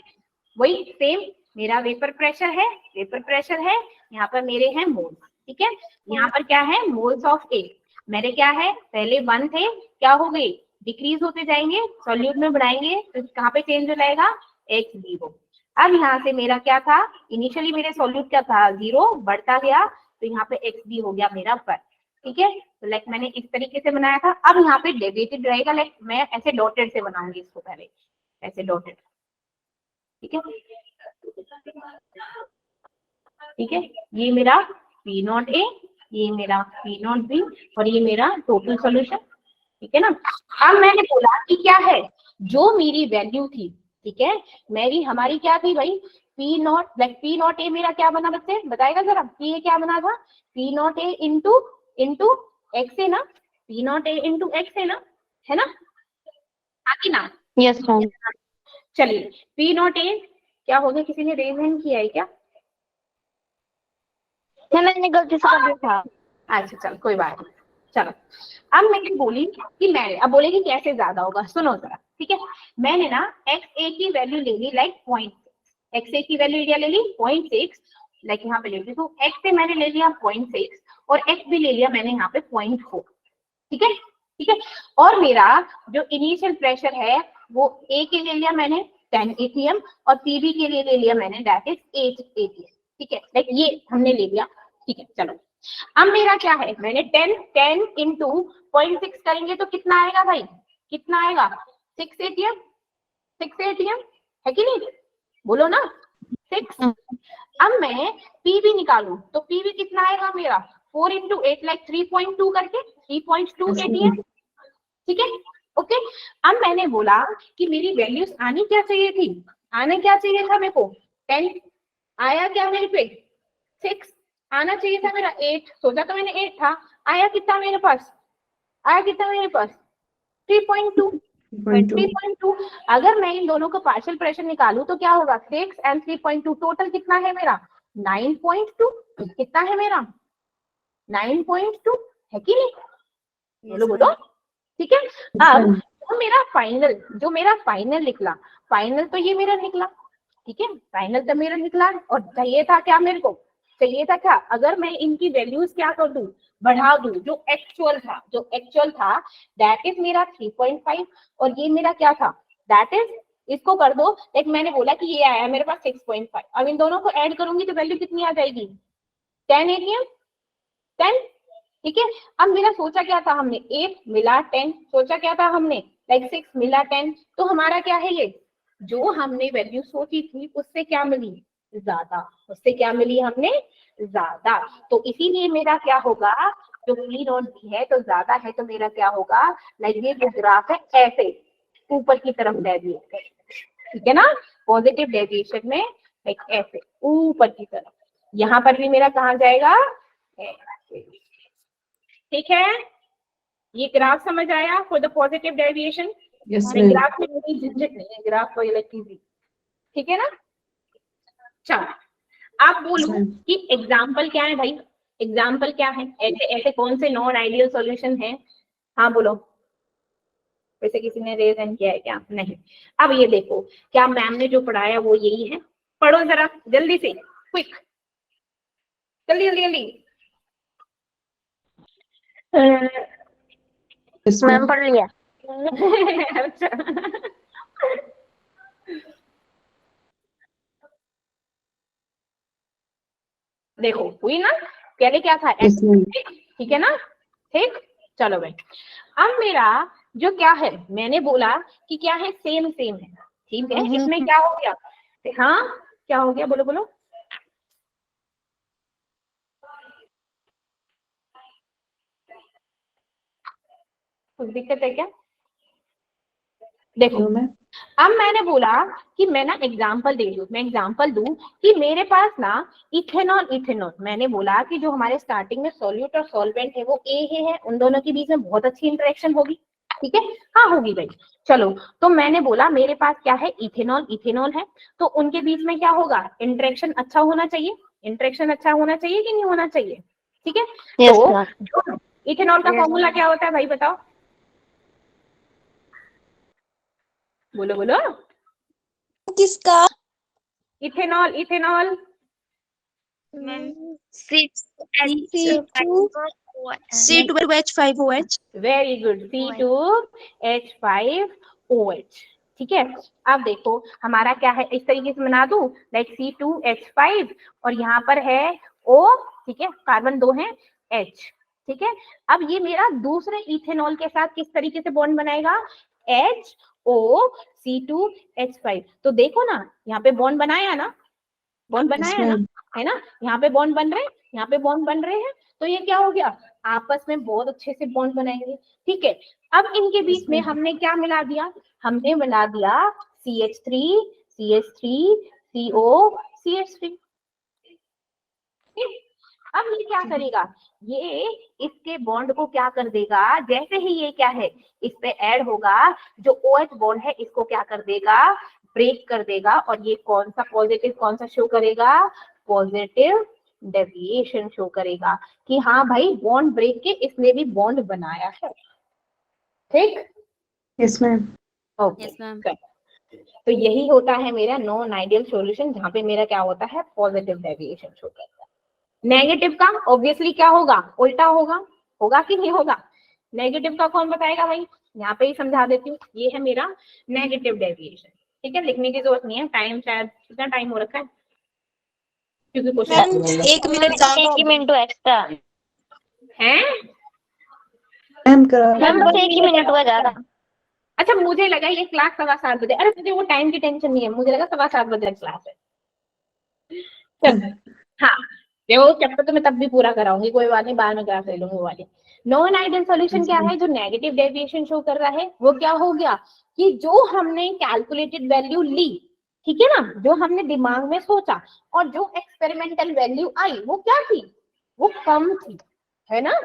वही सेम, मेरा वेपर प्रेशर है, वेपर प्रेशर है, यहाँ पर मेरे हैं मोल्स। ठीक है, यहाँ पर क्या है, मोल्स ऑफ ए। मेरे क्या है, पहले 1 थे, क्या हो गए, डिक्रीज होते जाएंगे, सॉल्यूट में बढ़ाएंगे तो कहाँ पे चेंज हो जाएगा, x0। अब यहाँ से मेरा क्या था, इनिशियली मेरे सॉल्यूट क्या था, 0, बढ़ता गया तो यहाँ पे xb हो गया मेरा 1। ठीक है, तो लाइक मैंने इस तरीके से बनाया था। अब यहाँ पे डेविएटेड रहेगा, लाइक मैं ऐसे डॉटेड से बनाऊंगी इसको, पहले ऐसे डॉटेड। ठीक है, ठीक है, ये मेरा P0A, ये मेरा P0B और ये मेरा टोटल सॉल्यूशन। ठीक है ना। अब मैंने बोला कि क्या है, जो मेरी वैल्यू थी, ठीक है, मेरी हमारी क्या थी भाई, P0, लाइक P0A मेरा क्या बना बच्चे, बताएगा जरा, ये क्या बना था, P0A इंटू x है ना, P0A इंटू x है ना, आगे ना। Yes ma'am. चलिए, P0A क्या हो गया, किसी ने रेज हैंड किया है क्या? मैंने गलती से कर दिया था। अच्छा चल कोई बात नहीं। चलो, अब मैंने बोली कि मैंने, अब बोलेगी कैसे ज्यादा होगा, सुनो जरा। ठीक है, मैंने ना XA की वैल्यू ले ली, लाइक 0.6। XA की वैल्यू क्या ले ली, 0.6, लाइक यहाँ पे ले ली, तो X से मैंने ले लिया 0.6 और X भी ले लिया मैंने यहाँ पे 0.4। ठीक है, ठीक है, और मेरा जो इनिशियल प्रेशर है वो A के ले लिया मैंने 10 atm और PB के लिए ले लिया मैंने दैट इज 8 atm। ठीक है, लाइक ये हमने ले लिया। ठीक है, चलो, अब मेरा क्या है, मैंने 10 इंटू 0.6 करेंगे तो कितना आएगा भाई, कितना आएगा, 6 atm, 6 atm है कि नहीं, बोलो ना 6। अब मैं PB निकालूं तो PB कितना आएगा मेरा, 4 इंटू 8 लाइक 3.2 करके 3.2 atm। ठीक है, ओके। अब मैंने बोला कि मेरी वैल्यूज आनी क्या चाहिए थी, आने क्या चाहिए था मेरे को, 10 आया क्या मेरे पे, 6 आना चाहिए था मेरा, 8 सोचा तो मैंने 8 था, आया कितना मेरे पास, आया कितना मेरे पास, 3.2। 3.2, अगर मैं इन दोनों का पार्शियल प्रेशर निकालूं तो क्या होगा, 6 एंड 3.2 टोटल कितना है मेरा, 9.2। कितना है मेरा, 9.2 है कि नहीं, बोलो बोलो। ठीक है, अब जो मेरा फाइनल निकला, फाइनल तो ये मेरा निकला। ठीक है, फाइनल तो मेरा निकला और चाहिए था क्या मेरे को, चाहिए था क्या, अगर मैं इनकी वैल्यूज क्या कर दूं, बढ़ा दूं, जो एक्चुअल था दैट इज मेरा 3.5 और ये मेरा क्या था, दैट इज, इसको कर दो, लाइक मैंने बोला कि ये आया मेरे पास 6.5। अब इन दोनों को ऐड करूंगी तो वैल्यू कितनी आ जाएगी, 10 atm, 10। ठीक है, अब मेरा सोचा क्या था हमने, 8 मिला 10, सोचा क्या था हमने, लाइक 6 मिला 10, तो हमारा क्या है, ये जो हमने वैल्यू सोची थी उससे क्या मिली, ज्यादा, उससे क्या मिली हमने, ज्यादा। तो इसीलिए मेरा क्या होगा, जो P0 है तो ज्यादा है, तो मेरा क्या होगा, लाइक ये जो ग्राफ है ऐसे ऊपर की तरफ डेविएट करे। ठीक है ना, पॉजिटिव डेविएशन में लाइक ऐसे ऊपर की तरफ, यहाँ पर भी मेरा कहाँ जाएगा, ठीक है, ये ग्राफ समझ आया for the positive deviation. Yes, ma'am. Graph में कोई झंझट नहीं है, ग्राफ तो इजी। ठीक है ना, चलो आप बोलो कि एग्जाम्पल क्या है भाई, एग्जाम्पल क्या है, ऐसे ऐसे कौन से नॉन आइडियल सॉल्यूशन है, हाँ बोलो। वैसे किसी ने रेज हैंड किया है क्या, नहीं। अब ये देखो, क्या मैम ने जो पढ़ाया वो यही है, पढ़ो जरा जल्दी से, क्विक, जल्दी जल्दी जल्दी। Yes, ma'am ma'am. पढ़ लिया। अच्छा, देखो हुई ना, पहले क्या था, Yes, ma'am. ठीक है ना, ठीक। चलो भाई, अब मेरा जो क्या है, मैंने बोला कि क्या है, सेम सेम है। ठीक है, इसमें क्या हो गया, हाँ क्या हो गया, बोलो बोलो। कुछ दिक्कत है क्या, देखो No, ma'am. अब मैंने बोला कि मैं ना एग्जाम्पल दे दूं, मैं एग्जाम्पल दूं कि मेरे पास ना इथेनॉल, मैंने बोला कि जो हमारे स्टार्टिंग में सॉल्यूट और सॉल्वेंट है वो ए है, उन दोनों के बीच में बहुत अच्छी इंटरेक्शन होगी। ठीक है, हाँ होगी भाई। चलो, तो मैंने बोला मेरे पास क्या है, इथेनॉल, इथेनॉल है, तो उनके बीच में क्या होगा, इंटरेक्शन अच्छा होना चाहिए, इंटरेक्शन अच्छा होना चाहिए कि नहीं होना चाहिए, ठीक है। यस तो मैम। जो इथेनॉल का फॉर्मूला क्या होता है भाई बताओ, बोलो बोलो। किसका? Ethanol, ethanol C2H5OH। Very good, C2H5OH, ठीक है। अब देखो हमारा क्या है, इस तरीके से बना दूं, लाइक C2H5 और यहाँ पर है O, ठीक है, कार्बन 2 है, H, ठीक है। अब ये मेरा दूसरे इथेनॉल के साथ किस तरीके से बॉन्ड बनाएगा, HOC2H5। तो देखो ना, यहाँ पे बॉन्ड बनाया ना, बॉन्ड Yes, बनाया ना, ma'am. है ना, यहाँ पे बॉन्ड बन रहे हैं, यहाँ पे बॉन्ड बन रहे हैं, तो ये क्या हो गया, आपस में बहुत अच्छे से बॉन्ड बनाएंगे, ठीक है। अब इनके बीच में हमने क्या मिला दिया, हमने मिला दिया CH3, CH3, CO, CH3। अब ये क्या करेगा, ये इसके बॉन्ड को क्या कर देगा, जैसे ही ये क्या है इस पे ऐड होगा, जो OH बॉन्ड है इसको क्या कर देगा, ब्रेक कर देगा, और ये कौन सा पॉजिटिव, कौन सा शो करेगा, पॉजिटिव डेविएशन शो करेगा, कि हाँ भाई बॉन्ड ब्रेक के इसने भी बॉन्ड बनाया है, ठीक। Yes, ma'am. Okay, yes ma'am. तो यही होता है मेरा नॉन आइडियल सॉल्यूशन, जहाँ पे मेरा क्या होता है, पॉजिटिव डेविएशन शो करता है। नेगेटिव का ऑब्वियसली क्या होगा, उल्टा होगा, होगा कि नहीं होगा, नेगेटिव का कौन बताएगा भाई, यहाँ पे ही समझा देती हूँ, ये है मेरा नेगेटिव डेविएशन, ठीक है। लिखने की जरूरत नहीं है, टाइम शायद कितना टाइम हो रखा है, क्योंकि मैम क्वेश्चन 1 मिनट ज्यादा एक ही मिनट एक्स्ट्रा। है। Ma'am, करा मैम बस 1 ही मिनट हुआ ज्यादा। अच्छा, मुझे लगा ये क्लास 7:15 बजे, अरे मुझे वो टाइम की टेंशन नहीं है, मुझे लगा 7:15 क्लास है। चल, हाँ, देखो चैप्टर तो मैं तब भी पूरा कराऊंगी, कोई बात नहीं, बाद में क्लास ले लूंगी वो वाली। नॉन आइडियल सॉल्यूशन क्या है, जो नेगेटिव डेविएशन शो कर रहा है, वो क्या हो गया, कि जो हमने कैलकुलेटेड वैल्यू ली, ठीक है ना, जो हमने दिमाग में सोचा, और जो एक्सपेरिमेंटल वैल्यू आई वो क्या थी, वो कम थी, है ना,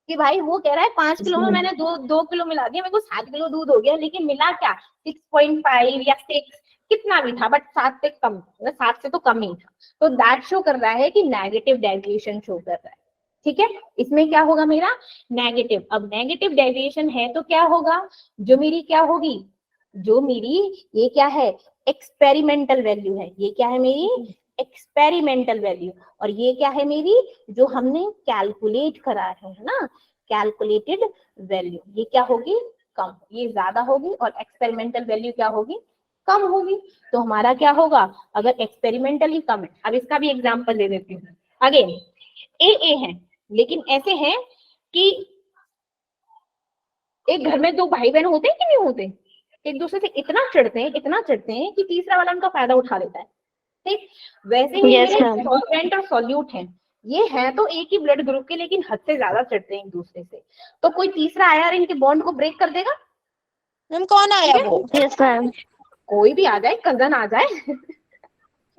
कि भाई वो कह रहा है 5 किलो में मैंने 2 किलो मिला दिया, मेरे को 7 किलो दूध हो गया, लेकिन मिला क्या 6.5 या 6, कितना भी था, बट 7 से कम, मतलब 7 से तो कम ही था, तो दैट शो कर रहा है कि नेगेटिव डेविएशन शो कर रहा है, ठीक है। इसमें क्या होगा मेरा नेगेटिव, अब नेगेटिव डेविएशन है तो क्या होगा, जो मेरी क्या होगी, जो मेरी ये क्या है, एक्सपेरिमेंटल वैल्यू है, ये क्या है मेरी एक्सपेरिमेंटल वैल्यू, और ये क्या है मेरी जो हमने कैलकुलेट करा है ना, कैलकुलेटेड वैल्यू, ये क्या होगी, कम, ये ज्यादा होगी, और एक्सपेरिमेंटल वैल्यू क्या होगी, कम होगी। तो हमारा क्या होगा, अगर एक्सपेरिमेंटली कम है, अब इसका भी एग्जांपल दे देती हूँ, अगेन ए है, लेकिन ऐसे है कि एक घर में 2 भाई बहन होते हैं कि नहीं होते, एक दूसरे से इतना चिढ़ते हैं, इतना चिढ़ते हैं कि तीसरा वाला उनका फायदा उठा लेता है, ठीक। वैसे ही Yes, मेरे ma'am. सॉल्वेंट और सॉल्यूट हैं, ये है तो एक ही ब्लड ग्रुप के, लेकिन हद से ज्यादा चिढ़ते हैं एक दूसरे से, तो कोई तीसरा आया और इनके बॉन्ड को ब्रेक कर देगा, मैम कौन आया वो? Yes ma'am. कोई भी आ जाए, कजन आ जाए,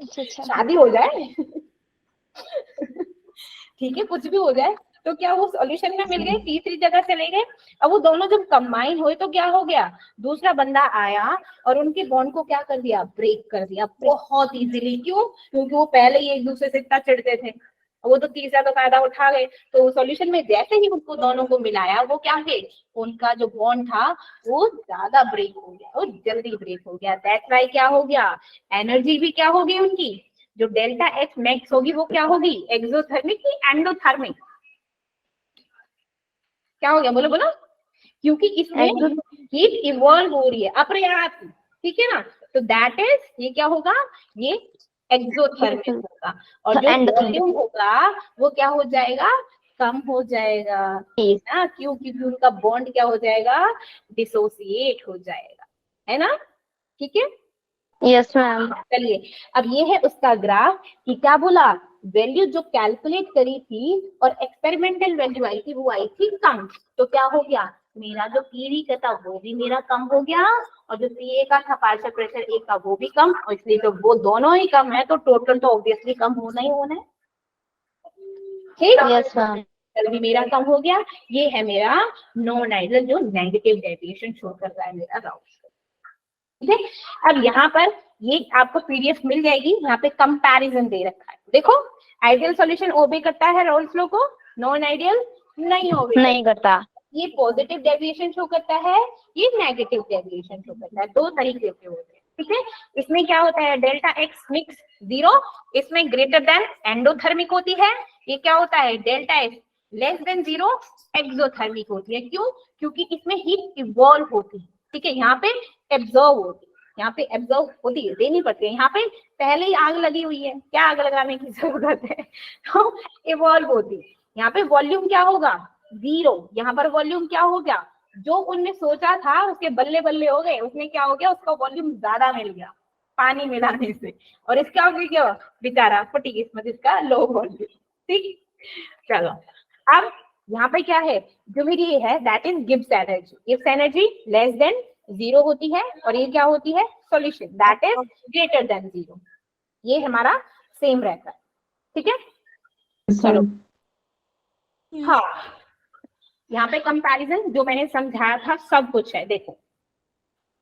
अच्छा। शादी हो जाए, ठीक है, कुछ भी हो जाए, तो क्या वो सॉल्यूशन में मिल गए, तीसरी जगह चले गए, अब वो दोनों जब कंबाइन हुए तो क्या हो गया, दूसरा बंदा आया और उनके बॉन्ड को क्या कर दिया, ब्रेक कर दिया बहुत इजीली, क्यों, क्योंकि वो पहले ही एक दूसरे से इतना चिढ़ते थे, वो तो तीसरा तो फायदा उठा गए, तो सॉल्यूशन में जैसे ही उनको दोनों को मिलाया, वो क्या है, उनका जो बॉन्ड था वो ज्यादा ब्रेक हो गया, वो जल्दी ब्रेक हो गया, दैट्स व्हाई क्या हो गया, एनर्जी भी क्या होगी उनकी, जो डेल्टा एच मैक्स होगी वो क्या होगी, एक्सोथर्मिक की एंडोथर्मिक, क्या हो गया, बोलो बोलो, क्योंकि इसमें हीट इवॉल्व हो रही है अप्रयात, ठीक है ना, तो दैट इज, ये क्या होगा, ये एक्सोथर्मिक होगा, और जो वॉल्यूम होगा वो क्या हो जाएगा, कम हो जाएगा, ना, क्यों, क्योंकि उनका बॉन्ड क्या हो जाएगा, डिसोसिएट हो जाएगा, है ना, ठीक है। Yes ma'am. चलिए, अब ये है उसका ग्राफ, कि क्या बोला, वैल्यू जो कैलकुलेट करी थी और एक्सपेरिमेंटल वैल्यू आई थी वो आई थी कम, तो क्या हो गया, मेरा जो पीवी का था वो भी मेरा कम हो गया, और जो सीए का था पार्शियल प्रेशर ए का वो भी कम, और इसलिए तो वो दोनों ही कम है, तो टोटल तो ऑब्वियसली कम होना ही होना है, ठीक। Yes ma'am. लेवल भी मेरा कम हो गया। ये है मेरा नॉन आइडियल जो नेगेटिव डेविएशन शो कर रहा है मेरा राउंड। ठीक है, अब यहाँ पर ये आपको पीडीएफ मिल जाएगी, यहाँ पे कंपैरिजन दे रखा है। देखो आइडियल सॉल्यूशन ओबे करता है राउल्स लॉ को, नॉन आइडियल नहीं ओबे नहीं करता। ये पॉजिटिव डेविएशन शो करता है, ये नेगेटिव डेविएशन शो करता है, दो तरीके से होते हैं। ठीक है, इसमें क्या होता है डेल्टा एक्स मिक्स 0, इसमें ग्रेटर देन एंडोथर्मिक होती है। ये क्या होता है delta x less than 0 exothermic होती है। क्यों? क्योंकि इसमें हीट इवॉल्व होती है। ठीक है, यहाँ पे एब्जॉर्ब होती है, यहाँ पे एब्जॉर्ब होती है, देनी पड़ती है। यहाँ पे पहले ही आग लगी हुई है, क्या आग लगाने की जरूरत है, तो इवॉल्व होती है। यहाँ पे वॉल्यूम क्या होगा 0, यहाँ पर वॉल्यूम क्या हो गया, जो उनने सोचा था उसके बल्ले बल्ले हो गए, उसमें क्या हो गया उसका वॉल्यूम ज्यादा मिल गया पानी मिलाने से, और इसका हो गया क्या बेचारा फटी किस्मत, इसका लो वॉल्यूम। ठीक, चलो अब यहाँ पे क्या है जो मेरी ये है that is Gibbs energy. Gibbs energy less than 0 होती है, और ये क्या होती है solution that is greater then 0। ये हमारा सेम रहता है। ठीक है, चलो हाँ, यहाँ पे कंपैरिजन जो मैंने समझाया था सब कुछ है, देखो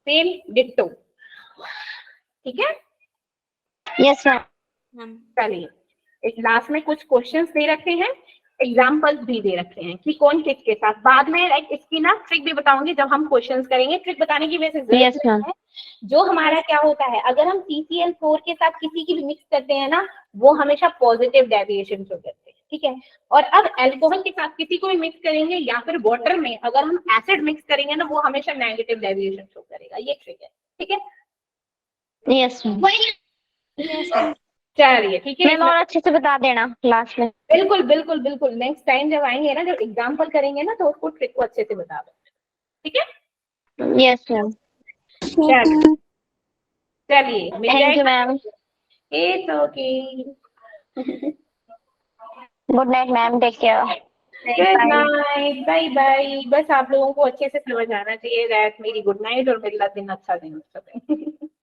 सेम डिट्टो। ठीक है, यस मैम। चलिए एक लास्ट में कुछ क्वेश्चंस दे रखे हैं, एग्जांपल्स भी दे रखे हैं कि कौन किसके साथ। बाद में लाइक इसकी ना ट्रिक भी बताऊंगी जब हम क्वेश्चंस करेंगे, ट्रिक बताने की वजह से यस मैम। जो हमारा क्या होता है अगर हम CCl4 के साथ किसी की भी मिक्स करते हैं ना, वो हमेशा पॉजिटिव डेविएशन शो करते हैं। ठीक है, और अब अल्कोहल के साथ किसी को भी मिक्स करेंगे या फिर वाटर में अगर हम एसिड मिक्स करेंगे ना, वो हमेशा नेगेटिव डेविएशन शो करेगा। ये ट्रिक है। ठीक है, यस मैम। चलिए ठीक है, मैम और अच्छे से बता देना क्लास में। बिल्कुल बिल्कुल बिल्कुल, नेक्स्ट टाइम जब आएंगे ना, जब एग्जाम्पल करेंगे ना, तो उसको ट्रिक को अच्छे से बता दो। ठीक है, यस मैम। चलिए मिल थैंक यू जाएगा। Ma'am. It's okay, good night ma'am, take care. Good night, bye bye. बस आप लोगों को अच्छे से समझ आना चाहिए दैट मेरी गुड नाइट और मेरा दिन अच्छा दिन।